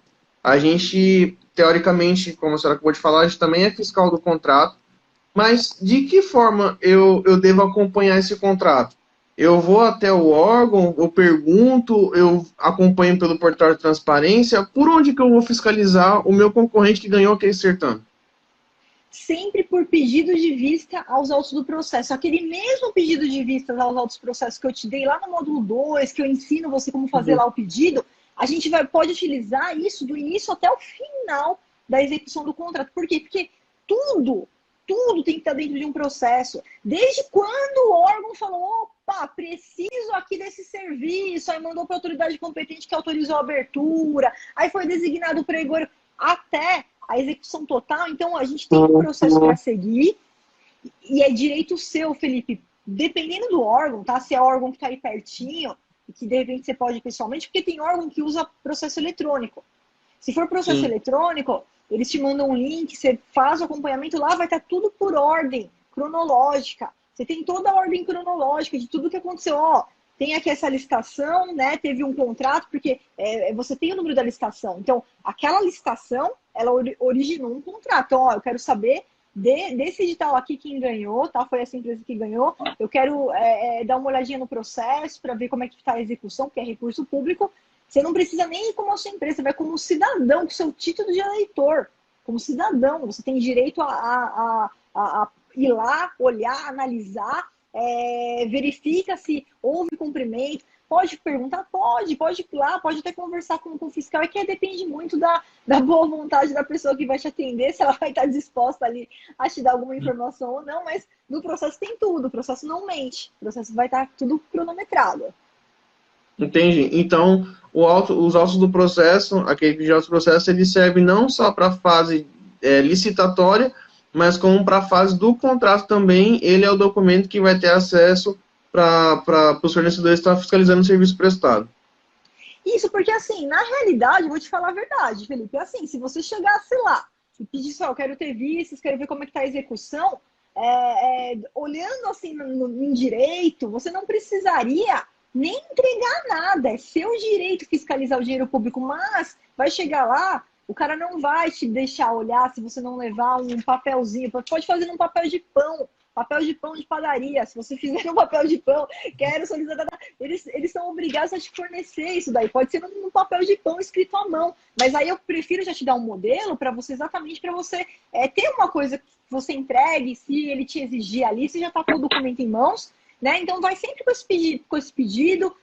a gente, teoricamente, como a senhora acabou de falar, a gente também é fiscal do contrato. Mas de que forma eu devo acompanhar esse contrato? Eu vou até o órgão, eu pergunto, eu acompanho pelo portal de transparência. Por onde que eu vou fiscalizar o meu concorrente que ganhou aquele certame? sempre por pedido de vista aos autos do processo. Aquele mesmo pedido de vista aos autos do processo que eu te dei lá no módulo 2, que eu ensino você como fazer lá o pedido, a gente pode utilizar isso do início até o final da execução do contrato. Por quê? Porque tudo tem que estar dentro de um processo. Desde quando o órgão falou, opa, preciso aqui desse serviço, aí mandou para a autoridade competente que autorizou a abertura, aí foi designado o pregoeiro, até a execução total. Então, a gente tem um processo para seguir e é direito seu, Felipe, dependendo do órgão, tá? Se é órgão que está aí pertinho e que, de repente, você pode ir pessoalmente, porque tem órgão que usa processo eletrônico. Se for processo eletrônico, eles te mandam um link, você faz o acompanhamento, lá vai estar tudo por ordem cronológica. Você tem toda a ordem cronológica de tudo que aconteceu. Ó, tem aqui essa licitação, né? Teve um contrato, porque você tem o número da licitação. Então, aquela licitação, ela originou um contrato. Então, ó, eu quero saber desse edital aqui quem ganhou, tá? Foi essa empresa que ganhou. Eu quero dar uma olhadinha no processo para ver como é que está a execução, porque é recurso público. Você não precisa nem ir como a sua empresa, você vai como cidadão, com seu título de eleitor. Como cidadão, você tem direito a ir lá, olhar, analisar, verifica se houve cumprimento. Pode perguntar? Pode ir lá, pode até conversar com o fiscal, é que depende muito da boa vontade da pessoa que vai te atender, se ela vai estar disposta ali a te dar alguma informação ou não, mas no processo tem tudo, o processo não mente, o processo vai estar tudo cronometrado. Entendi. Então, os autos do processo, aquele pedido de autos do processo, ele serve não só para a fase licitatória, mas como para a fase do contrato também. Ele é o documento que vai ter acesso para os fornecedores estar fiscalizando o serviço prestado. Isso, porque assim, na realidade, eu vou te falar a verdade, Felipe, assim, se você chegasse lá e pedisse, eu quero ter vistas, quero ver como é que está a execução, olhando assim em direito, você não precisaria nem entregar nada, é seu direito fiscalizar o dinheiro público, mas vai chegar lá, o cara não vai te deixar olhar se você não levar um papelzinho, pode fazer num papel de pão de padaria, se você fizer um papel de pão, quero solicitar, eles são obrigados a te fornecer isso daí, pode ser num papel de pão escrito à mão, mas aí eu prefiro já te dar um modelo para você, exatamente para você ter uma coisa que você entregue, se ele te exigir ali, você já está com o documento em mãos, né? Então, vai sempre com esse pedido,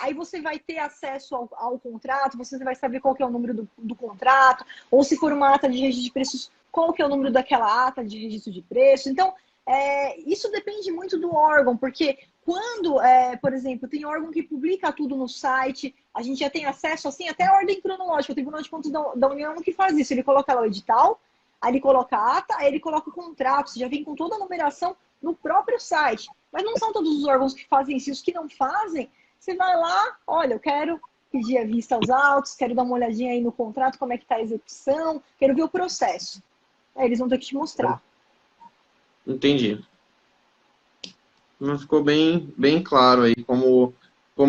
aí você vai ter acesso ao contrato, você vai saber qual que é o número do contrato, ou se for uma ata de registro de preços, qual que é o número daquela ata de registro de preço. Então, isso depende muito do órgão, porque quando, por exemplo, tem órgão que publica tudo no site, a gente já tem acesso, assim, até a ordem cronológica. O Tribunal de Contas da União que faz isso, ele coloca lá o edital, aí ele coloca a ata, aí ele coloca o contrato, você já vem com toda a numeração no próprio site. Mas não são todos os órgãos que fazem isso. Os que não fazem, você vai lá, olha, eu quero pedir a vista aos autos, quero dar uma olhadinha aí no contrato, como é que está a execução, quero ver o processo. Aí eles vão ter que te mostrar. Entendi. Não ficou bem claro aí como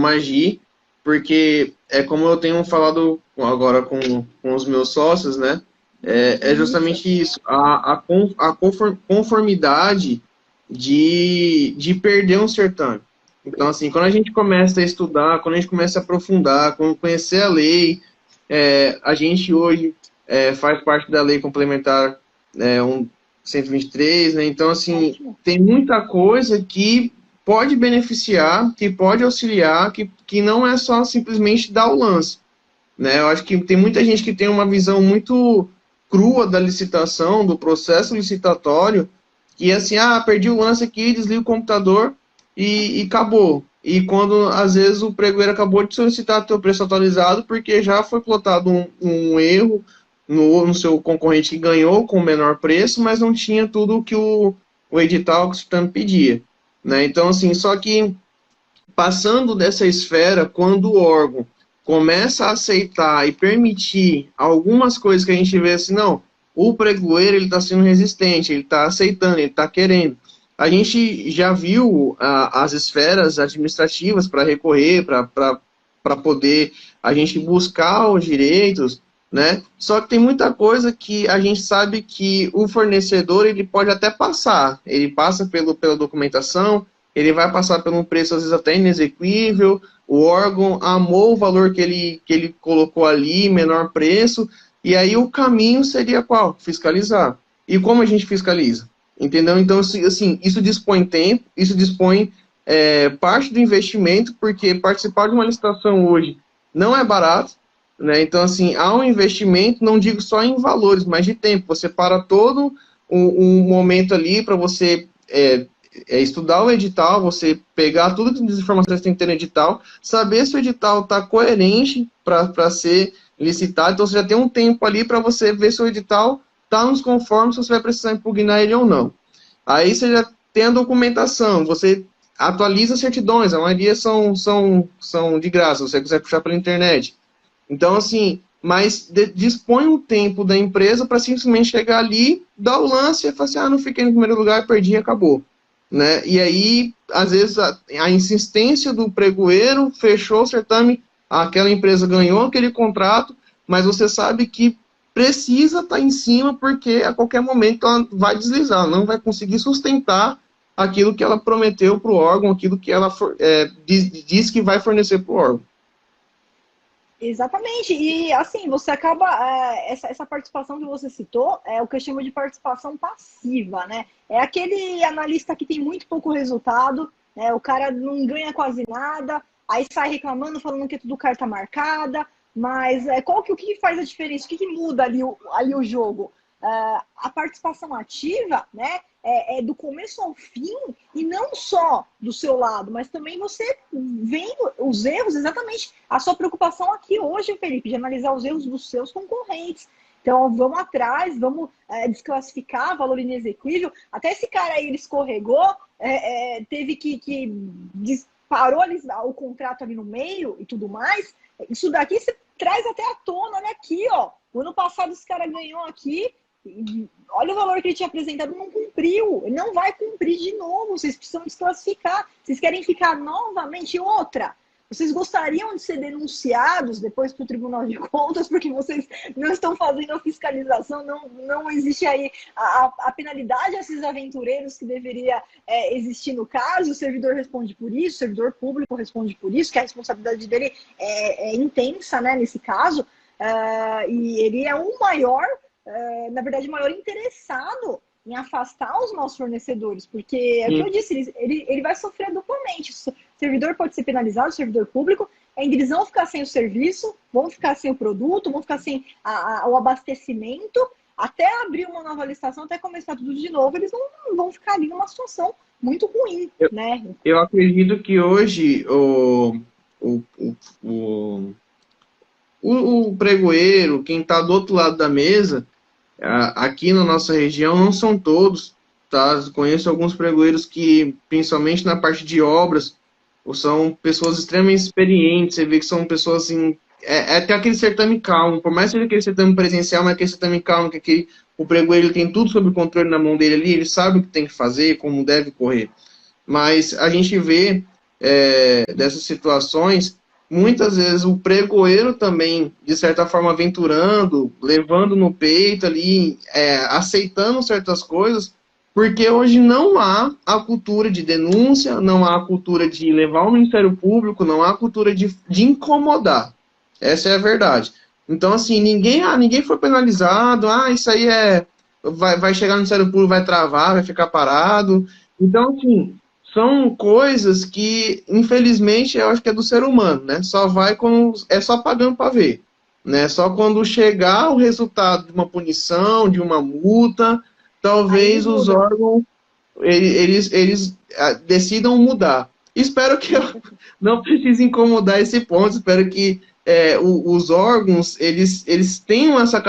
agir, porque como eu tenho falado agora com os meus sócios, né? É justamente isso, a conformidade de perder um certame. Então, assim, quando a gente começa a estudar, quando a gente começa a aprofundar, quando conhecer a lei, a gente hoje faz parte da lei complementar 123, né? Então, assim, tem muita coisa que pode beneficiar, que pode auxiliar, que não é só simplesmente dar o lance, né? Eu acho que tem muita gente que tem uma visão muito crua da licitação, do processo licitatório, que assim, perdi o lance aqui, desliga o computador e acabou. E quando, às vezes, o pregoeiro acabou de solicitar o teu preço atualizado porque já foi plotado um erro no seu concorrente que ganhou com o menor preço, mas não tinha tudo que o edital que o sistema pedia, né? Então, assim, só que passando dessa esfera, quando o órgão começa a aceitar e permitir algumas coisas que a gente vê assim, não, o pregoeiro está sendo resistente, ele está aceitando, ele está querendo. A gente já viu as esferas administrativas para recorrer, para poder a gente buscar os direitos, né? Só que tem muita coisa que a gente sabe que o fornecedor ele pode até passar, ele passa pela documentação, ele vai passar por um preço às vezes até inexequível, o órgão amou o valor que ele colocou ali, menor preço, e aí o caminho seria qual? Fiscalizar. E como a gente fiscaliza? Entendeu? Então, assim, isso dispõe tempo, isso dispõe parte do investimento, porque participar de uma licitação hoje não é barato, né? Então, assim, há um investimento, não digo só em valores, mas de tempo. Você para todo um momento ali para você estudar o edital, você pegar tudo que as informações que tem que ter no edital, saber se o edital está coerente para ser licitado. Então, você já tem um tempo ali para você ver se o edital está nos conformes, se você vai precisar impugnar ele ou não. Aí você já tem a documentação, você atualiza as certidões, a maioria são de graça, se você quiser puxar pela internet. Então, assim, mas dispõe um tempo da empresa para simplesmente chegar ali, dar o lance e falar assim, não fiquei no primeiro lugar, perdi e acabou. Né? E aí, às vezes, a insistência do pregoeiro fechou o certame, aquela empresa ganhou aquele contrato, mas você sabe que precisa estar em cima porque a qualquer momento ela vai deslizar, ela não vai conseguir sustentar aquilo que ela prometeu para o órgão, aquilo que ela diz que vai fornecer para o órgão. Exatamente, e assim, você acaba, essa participação que você citou, é o que eu chamo de participação passiva, né? É aquele analista que tem muito pouco resultado, né? O cara não ganha quase nada, aí sai reclamando, falando que é tudo carta marcada, mas o que faz a diferença? O que muda ali o jogo? A participação ativa, né? É do começo ao fim, e não só do seu lado, mas também você vendo os erros, exatamente a sua preocupação aqui hoje, Felipe, de analisar os erros dos seus concorrentes. Então, vamos atrás, vamos desclassificar valor inexequível. Até esse cara aí, ele escorregou, teve que disparou ali, o contrato ali no meio e tudo mais. Isso daqui você traz até à tona, olha aqui, ó. O ano passado esse cara ganhou aqui, olha o valor que ele tinha apresentado, não cumpriu, não vai cumprir de novo, vocês precisam desclassificar, vocês querem ficar novamente outra. Vocês gostariam de ser denunciados depois para o Tribunal de Contas porque vocês não estão fazendo a fiscalização, não existe aí a penalidade a esses aventureiros que deveria existir no caso, o servidor responde por isso, o servidor público responde por isso, que a responsabilidade dele é intensa, né, nesse caso, e ele é o maior, na verdade, o maior interessado em afastar os maus fornecedores, porque é o que eu disse, ele vai sofrer duplamente. O servidor pode ser penalizado, o servidor público, eles vão ficar sem o serviço, vão ficar sem o produto, vão ficar sem o abastecimento, até abrir uma nova licitação, até começar tudo de novo, eles vão ficar ali numa situação muito ruim, né? Eu acredito que hoje o pregoeiro, quem está do outro lado da mesa, aqui na nossa região, não são todos, tá? Conheço alguns pregoeiros que, principalmente na parte de obras, são pessoas extremamente experientes, você vê que são pessoas assim, tem aquele certame calmo, por mais que seja aquele certame presencial, mas aquele certame calmo, que o pregoeiro ele tem tudo sob controle na mão dele ali, ele sabe o que tem que fazer, como deve correr. Mas a gente vê dessas situações, muitas vezes o pregoeiro também, de certa forma, aventurando, levando no peito ali, aceitando certas coisas, porque hoje não há a cultura de denúncia, não há a cultura de levar ao Ministério Público, não há a cultura de incomodar. Essa é a verdade. Então, assim, ninguém foi penalizado, isso aí vai chegar no Ministério Público, vai travar, vai ficar parado. Então, assim, são coisas que, infelizmente, eu acho que é do ser humano, né? Só vai só pagando para ver, né? Só quando chegar o resultado de uma punição, de uma multa, talvez os órgãos eles decidam mudar. Espero que eu não precise incomodar esse ponto. Espero que os órgãos eles tenham essa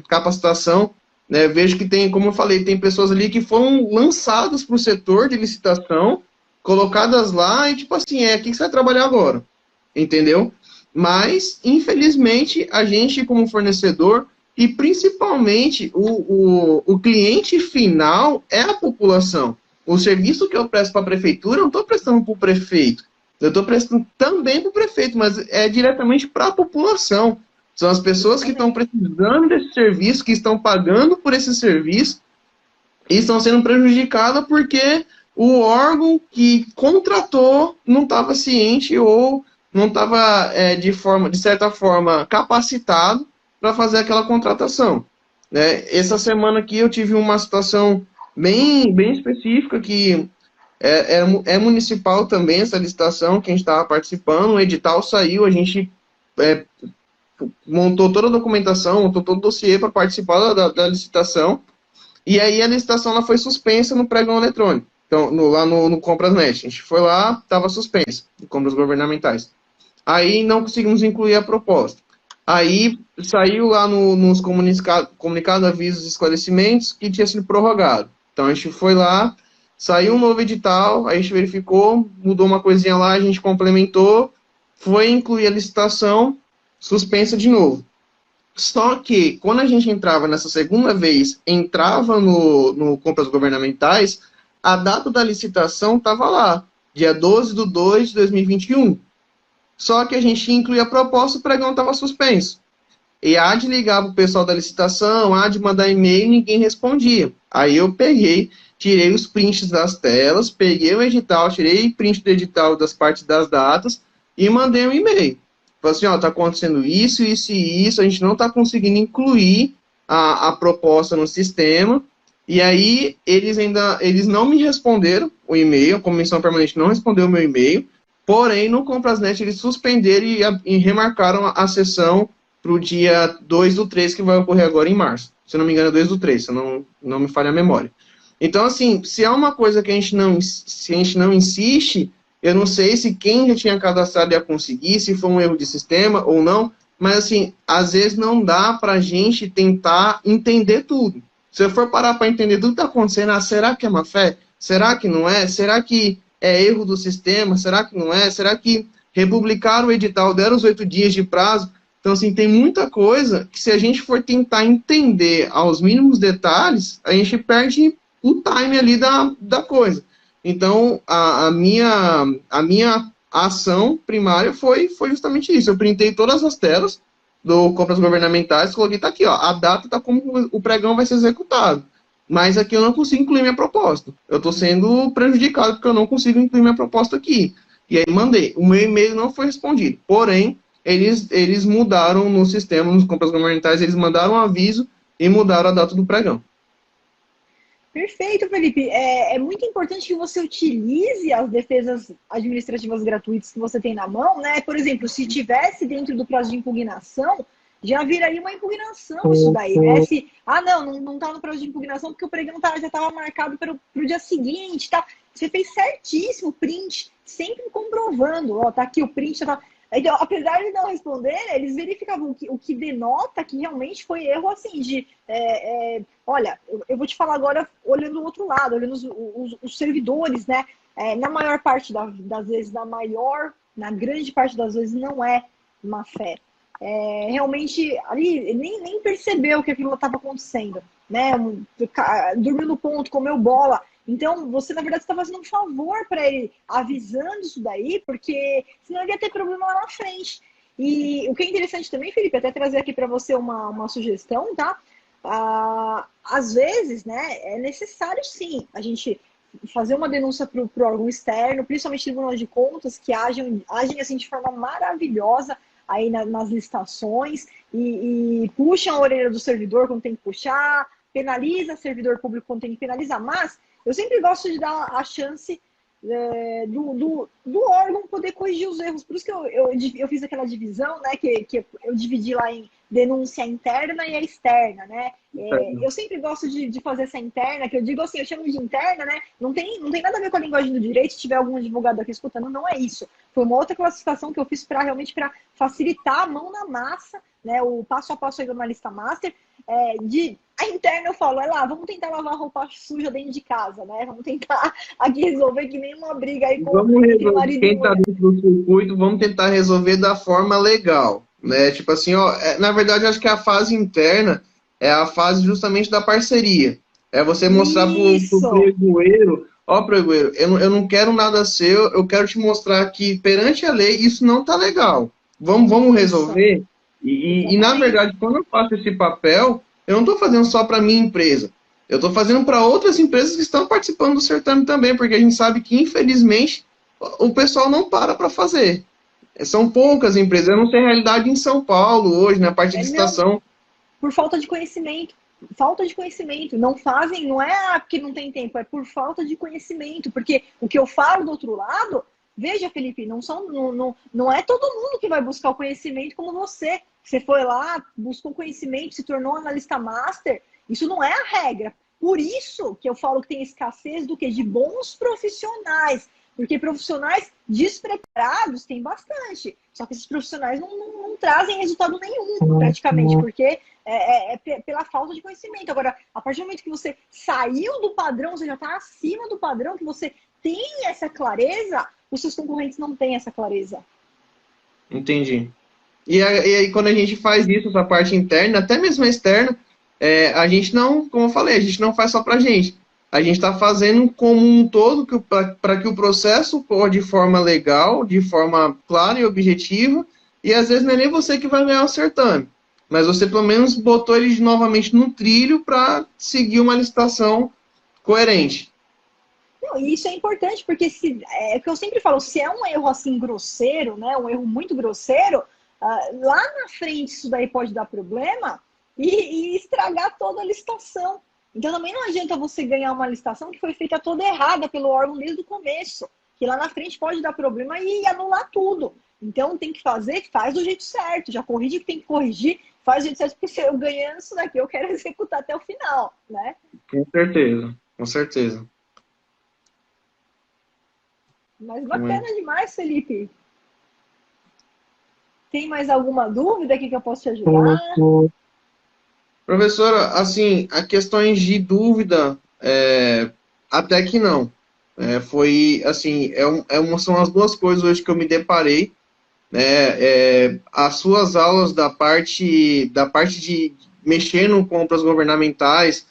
capacitação. Né, vejo que tem, como eu falei, tem pessoas ali que foram lançadas para o setor de licitação, colocadas lá e tipo assim, aqui que você vai trabalhar agora, entendeu? Mas, infelizmente, a gente como fornecedor, e principalmente o cliente final é a população. O serviço que eu presto para a prefeitura, eu não estou prestando para o prefeito, eu estou prestando também para o prefeito, mas é diretamente para a população. São as pessoas que estão precisando desse serviço, que estão pagando por esse serviço e estão sendo prejudicadas porque o órgão que contratou não estava ciente ou não estava, de certa forma, capacitado para fazer aquela contratação. né? Essa semana aqui eu tive uma situação bem específica que é municipal também essa licitação que a gente estava participando, o edital saiu, a gente é, montou toda a documentação, montou todo o dossiê para participar da licitação, e aí a licitação ela foi suspensa no pregão eletrônico, então, lá no Compras.net. A gente foi lá, estava suspensa, em compras governamentais. Aí não conseguimos incluir a proposta. Aí saiu lá nos comunicados, avisos e esclarecimentos que tinha sido prorrogado. Então a gente foi lá, saiu um novo edital, a gente verificou, mudou uma coisinha lá, a gente complementou, foi incluir a licitação, suspensa de novo. Só que, quando a gente entrava nessa segunda vez, entrava no compras governamentais, a data da licitação estava lá, dia 12/2/2021. Só que a gente incluía a proposta, o pregão estava suspenso. E há de ligar para o pessoal da licitação, há de mandar e-mail, ninguém respondia. Aí eu peguei, tirei os prints das telas, peguei o edital, tirei print do edital das partes das datas e mandei um e-mail. Falei assim, ó, tá acontecendo isso, isso e isso, a gente não está conseguindo incluir a proposta no sistema. E aí eles não me responderam o e-mail, a comissão permanente não respondeu o meu e-mail, porém no Compras.net eles suspenderam e remarcaram a sessão para o dia 2/3, que vai ocorrer agora em março. Se não me engano é 2/3, se não me falha a memória. Então, assim, se é uma coisa que se a gente não insiste, eu não sei se quem já tinha cadastrado ia conseguir, se foi um erro de sistema ou não, mas, assim, às vezes não dá para a gente tentar entender tudo. Se eu for parar para entender tudo que está acontecendo, será que é má fé? Será que não é? Será que é erro do sistema? Será que não é? Será que republicaram o edital, deram os 8 dias de prazo? Então, assim, tem muita coisa que se a gente for tentar entender aos mínimos detalhes, a gente perde o time ali da coisa. Então, a minha ação primária foi justamente isso. Eu printei todas as telas do compras governamentais, coloquei, tá aqui, ó, a data tá como o pregão vai ser executado. Mas aqui eu não consigo incluir minha proposta. Eu estou sendo prejudicado porque eu não consigo incluir minha proposta aqui. E aí mandei. O meu e-mail não foi respondido. Porém, eles mudaram no sistema, nos compras governamentais, eles mandaram um aviso e mudaram a data do pregão. Perfeito, Felipe. É muito importante que você utilize as defesas administrativas gratuitas que você tem na mão, né? Por exemplo, se tivesse dentro do prazo de impugnação, já viraria uma impugnação isso daí, né? Se, não tá no prazo de impugnação porque o pregão já estava marcado para o dia seguinte, tá? Você fez certíssimo, print, sempre comprovando, ó, tá aqui o print, tá... Então, apesar de não responder, eles verificavam o que denota que realmente foi erro, assim, de... olha, eu vou te falar agora, olhando o outro lado, olhando os servidores, né? Na maior parte das vezes, na grande parte das vezes, não é má fé. Realmente, ali, nem percebeu que aquilo estava acontecendo, né? Dormiu no ponto, comeu bola. Então, você, na verdade, está fazendo um favor para ele, avisando isso daí, porque senão ele ia ter problema lá na frente. E o que é interessante também, Felipe, até trazer aqui para você uma sugestão, tá? Às vezes, né, é necessário, sim, a gente fazer uma denúncia para o órgão externo, principalmente Tribunal de Contas, que agem assim, de forma maravilhosa aí nas licitações e puxam a orelha do servidor quando tem que puxar, penaliza o servidor público quando tem que penalizar, mas eu sempre gosto de dar a chance do órgão poder corrigir os erros. Por isso que eu fiz aquela divisão, né? Que eu dividi lá em denúncia interna e a externa, né? Eu sempre gosto de fazer essa interna, que eu digo assim, eu chamo de interna, né? Não tem nada a ver com a linguagem do direito, se tiver algum advogado aqui escutando, não é isso. Foi uma outra classificação que eu fiz realmente para facilitar a mão na massa, né? O passo a passo aí do analista master. A interna eu falo, vamos tentar lavar roupa suja dentro de casa, né? Vamos tentar aqui resolver que nem uma briga aí com o marido. Quem está dentro do circuito, vamos tentar resolver da forma legal, né? Tipo assim, ó, na verdade, eu acho que a fase interna é a fase justamente da parceria. É você mostrar pro pregoeiro, ó, pregoeiro, eu não quero nada seu, eu quero te mostrar que perante a lei isso não tá legal. Vamos resolver? E na verdade, quando eu faço esse papel, eu não estou fazendo só para minha empresa. Eu estou fazendo para outras empresas que estão participando do certame também, porque a gente sabe que, infelizmente, o pessoal não para fazer. São poucas empresas. Eu não sei a realidade em São Paulo hoje, na parte de licitação. Por falta de conhecimento. falta de conhecimento. Não fazem, não é porque não tem tempo, é por falta de conhecimento. Porque o que eu falo do outro lado, veja, Felipe, não é todo mundo que vai buscar o conhecimento como você. Você foi lá, buscou conhecimento, se tornou analista master. Isso não é a regra. Por isso que eu falo que tem escassez do quê? De bons profissionais. Porque profissionais despreparados tem bastante. Só que esses profissionais não trazem resultado nenhum, praticamente, porque é pela falta de conhecimento. Agora, a partir do momento que você saiu do padrão, você já está acima do padrão, que você tem essa clareza, os seus concorrentes não têm essa clareza. Entendi. E aí, quando a gente faz isso, essa parte interna, até mesmo a externa, a gente não, como eu falei, a gente não faz só pra gente. A gente está fazendo como um todo para que o processo corra de forma legal, de forma clara e objetiva, e às vezes não é nem você que vai ganhar o certame, mas você pelo menos botou ele novamente no trilho para seguir uma licitação coerente. Não, e isso é importante, porque é o que eu sempre falo, se é um erro assim grosseiro, né, um erro muito grosseiro, lá na frente isso daí pode dar problema e estragar toda a licitação. Então também não adianta você ganhar uma licitação que foi feita toda errada pelo órgão desde o começo, que lá na frente pode dar problema e anular tudo. Então tem que fazer, faz do jeito certo, já corrige o que tem que corrigir, faz do jeito certo, porque se eu ganhando isso daqui, eu quero executar até o final, né? Com certeza, com certeza. Mas bacana demais, Felipe. Tem mais alguma dúvida aqui que eu posso te ajudar? Professora, assim, a questões de dúvida, até que não. Foi, assim, são as duas coisas hoje que eu me deparei, né? As suas aulas da parte de mexer no compras governamentais,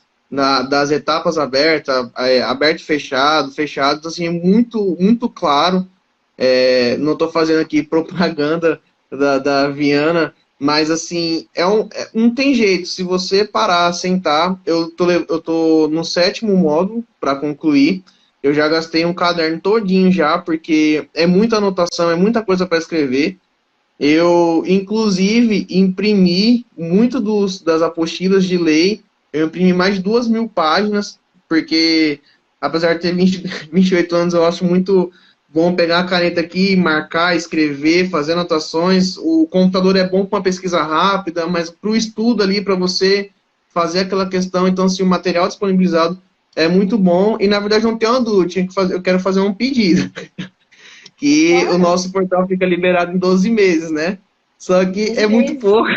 das etapas abertas, aberto e fechado, fechado, assim, é muito, muito claro. Não estou fazendo aqui propaganda da Viana, mas assim, não tem jeito. Se você parar, sentar, eu tô no 7º módulo para concluir. Eu já gastei um caderno todinho já, porque é muita anotação, é muita coisa para escrever. Eu, inclusive, imprimi muito das apostilas de lei. Eu imprimi mais de 2.000 páginas, porque, apesar de ter 28 anos, eu acho muito bom pegar a caneta aqui, marcar, escrever, fazer anotações. O computador é bom para uma pesquisa rápida, mas para o estudo ali, para você fazer aquela questão, então, se o material disponibilizado é muito bom. E, na verdade, não tenho uma dúvida, eu quero fazer um pedido. Que o nosso portal fica liberado em 12 meses, né? Só que é muito pouco.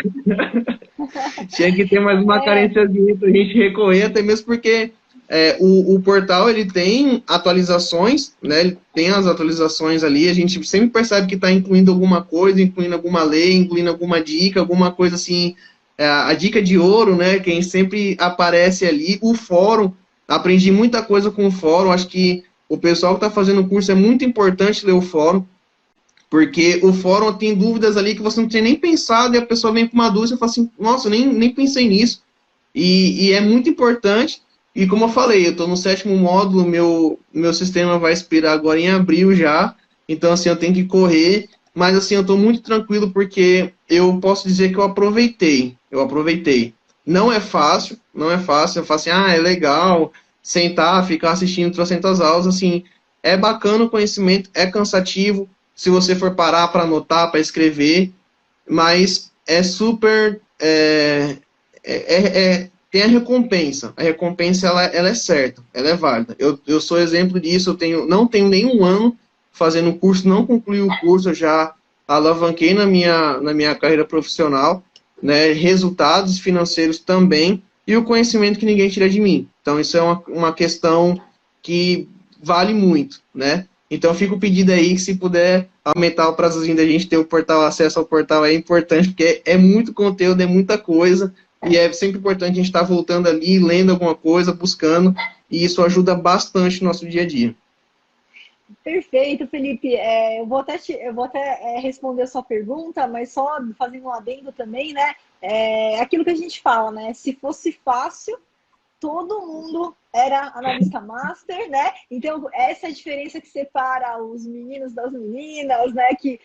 Tinha que ter mais uma carênciazinha para a gente recorrer, até mesmo porque o portal ele tem atualizações, né? Ele tem as atualizações ali, a gente sempre percebe que está incluindo alguma coisa, incluindo alguma lei, incluindo alguma dica, alguma coisa assim, a dica de ouro, né? Quem sempre aparece ali, o fórum, aprendi muita coisa com o fórum, acho que o pessoal que está fazendo o curso é muito importante ler o fórum, porque o fórum tem dúvidas ali que você não tinha nem pensado e a pessoa vem com uma dúvida e fala assim, nossa, eu nem pensei nisso. E é muito importante. E como eu falei, eu estou no 7º módulo, meu sistema vai expirar agora em abril já, então assim, eu tenho que correr, mas assim, eu estou muito tranquilo porque eu posso dizer que eu aproveitei. Não é fácil, eu falo assim, é legal, sentar, ficar assistindo trocentas aulas, assim, é bacana o conhecimento, é cansativo, se você for parar para anotar, para escrever, mas é super... tem a recompensa. A recompensa, ela é certa, ela é válida. Eu sou exemplo disso, não tenho nenhum ano fazendo o curso, não concluí o curso, eu já alavanquei na minha carreira profissional, né, resultados financeiros também, e o conhecimento que ninguém tira de mim. Então, isso é uma questão que vale muito, né? Então, fica o pedido aí que se puder aumentar o prazozinho da gente ter o portal, acesso ao portal é importante, porque é muito conteúdo, é muita coisa, e é sempre importante a gente estar voltando ali, lendo alguma coisa, buscando, e isso ajuda bastante no nosso dia a dia. Perfeito, Felipe. Eu vou até responder a sua pergunta, mas só fazendo um adendo também, né? Aquilo que a gente fala, né? Se fosse fácil, todo mundo era analista master, né? Então, essa é a diferença que separa os meninos das meninas, né? Que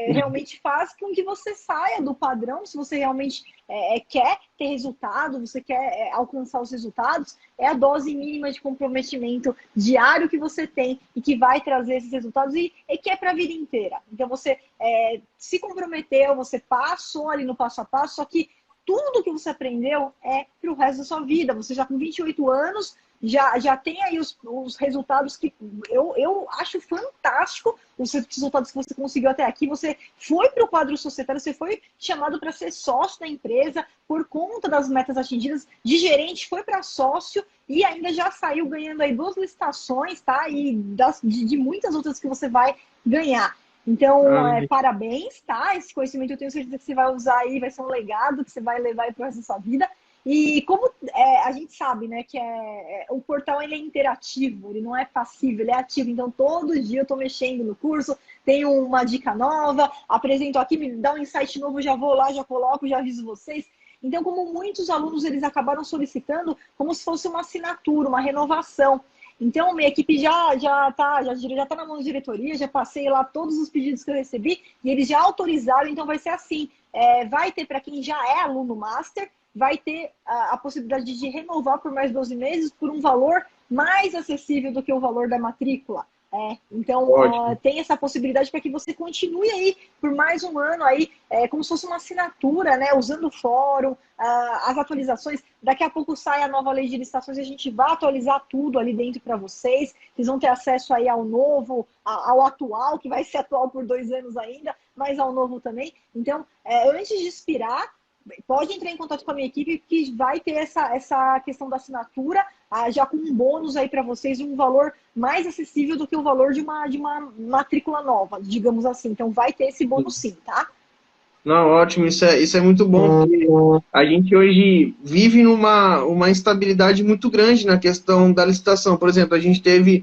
realmente faz com que você saia do padrão, se você realmente quer ter resultado, você quer alcançar os resultados, é a dose mínima de comprometimento diário que você tem e que vai trazer esses resultados e que é para a vida inteira. Então, você se comprometeu, você passou ali no passo a passo, só que tudo que você aprendeu é para o resto da sua vida. Você já com 28 anos, já tem aí os resultados que eu acho fantástico, os resultados que você conseguiu até aqui. Você foi para o quadro societário, você foi chamado para ser sócio da empresa por conta das metas atingidas, de gerente foi para sócio e ainda já saiu ganhando aí 2 licitações, tá? E de muitas outras que você vai ganhar. Então, parabéns, tá? Esse conhecimento eu tenho certeza que você vai usar aí, vai ser um legado que você vai levar aí para o resto da sua vida. E como a gente sabe, né, que o portal ele é interativo, ele não é passivo, ele é ativo. Então, todo dia eu estou mexendo no curso, tenho uma dica nova, apresento aqui, me dá um insight novo, já vou lá, já coloco, já aviso vocês. Então, como muitos alunos eles acabaram solicitando como se fosse uma assinatura, uma renovação. Então, minha equipe já tá na mão da diretoria, já passei lá todos os pedidos que eu recebi e eles já autorizaram, então vai ser assim. Vai ter para quem já é aluno master, vai ter a possibilidade de renovar por mais 12 meses por um valor mais acessível do que o valor da matrícula. Então, tem essa possibilidade para que você continue aí por mais um ano aí, como se fosse uma assinatura, né? Usando o fórum, as atualizações. Daqui a pouco sai a nova lei de licitações e a gente vai atualizar tudo ali dentro para vocês. Vocês vão ter acesso aí ao novo, ao atual, que vai ser atual por 2 anos ainda, mas ao novo também. Então, antes de expirar, pode entrar em contato com a minha equipe que vai ter essa questão da assinatura já com um bônus aí para vocês, um valor mais acessível do que o valor de uma matrícula nova, digamos assim. Então vai ter esse bônus sim, tá? Não, ótimo, isso é muito bom, porque a gente hoje vive uma instabilidade muito grande na questão da licitação. Por exemplo,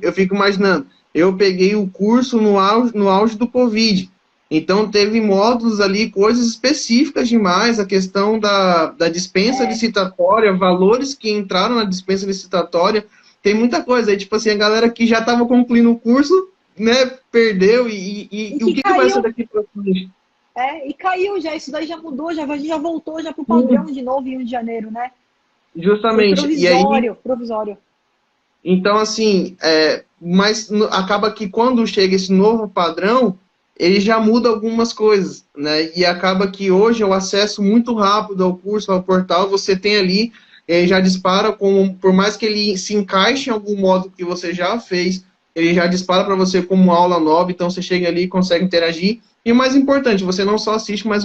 eu fico imaginando, eu peguei o curso no auge do Covid, então teve módulos ali, coisas específicas demais, a questão da dispensa licitatória, valores que entraram na dispensa licitatória, tem muita coisa aí, tipo assim, a galera que já estava concluindo o curso, né, perdeu, e o que vai ser daqui para frente? E caiu já, isso daí já mudou, a gente já voltou já para o padrão de novo em 1 de janeiro, né? Justamente. Foi provisório, provisório. Então, assim, mas acaba que quando chega esse novo padrão, ele já muda algumas coisas, né? E acaba que hoje o acesso muito rápido ao curso, ao portal, você tem ali, já dispara, por mais que ele se encaixe em algum módulo que você já fez, ele já dispara para você como aula nova, então você chega ali e consegue interagir. E o mais importante, você não só assiste, mas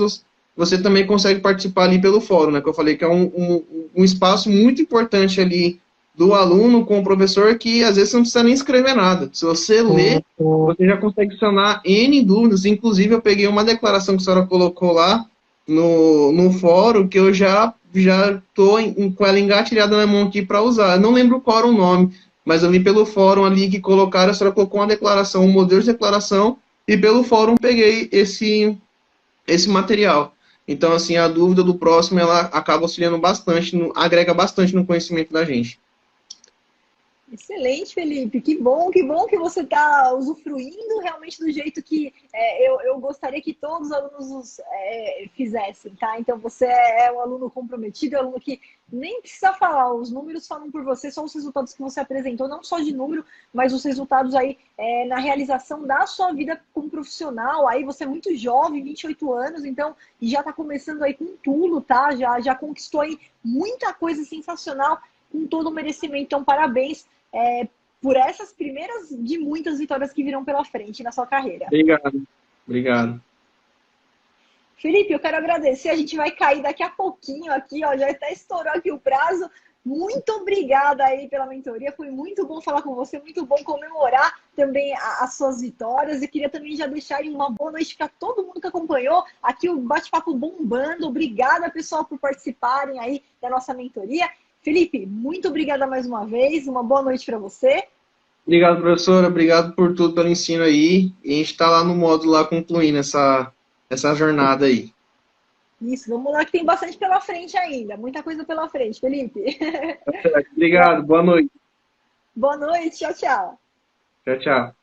você também consegue participar ali pelo fórum, né? Que eu falei que é um espaço muito importante ali do aluno com o professor, que às vezes você não precisa nem escrever nada. Se você ler, você já consegue sanar N dúvidas. Inclusive, eu peguei uma declaração que a senhora colocou lá no fórum, que eu já estou com ela engatilhada na mão aqui para usar. Eu não lembro qual era o nome, mas eu vi pelo fórum ali que colocaram, a senhora colocou uma declaração, um modelo de declaração, e pelo fórum peguei esse material. Então, assim, a dúvida do próximo, ela acaba auxiliando bastante, agrega bastante no conhecimento da gente. Excelente, Felipe. Que bom que você está usufruindo realmente do jeito que eu gostaria que todos os alunos fizessem, tá? Então, você é um aluno comprometido, é um aluno que nem precisa falar, os números falam por você, só os resultados que você apresentou, não só de número, mas os resultados aí na realização da sua vida como profissional. Aí você é muito jovem, 28 anos, então já está começando aí com tudo, tá? Já conquistou aí muita coisa sensacional, com todo o merecimento. Então, parabéns por essas primeiras de muitas vitórias que virão pela frente na sua carreira. Obrigado. Felipe, eu quero agradecer. A gente vai cair daqui a pouquinho aqui, ó, já até estourou aqui o prazo. Muito obrigada aí pela mentoria. Foi muito bom falar com você, muito bom comemorar também as suas vitórias. E queria também já deixar aí uma boa noite para todo mundo que acompanhou aqui o bate-papo bombando. Obrigada, pessoal, por participarem aí da nossa mentoria. Felipe, muito obrigada mais uma vez. Uma boa noite para você. Obrigado, professora. Obrigado por tudo, pelo ensino aí. E a gente está lá no módulo, lá concluindo essa jornada aí. Isso, vamos lá que tem bastante pela frente ainda. Muita coisa pela frente, Felipe. Obrigado, boa noite. Boa noite, tchau, tchau. Tchau, tchau.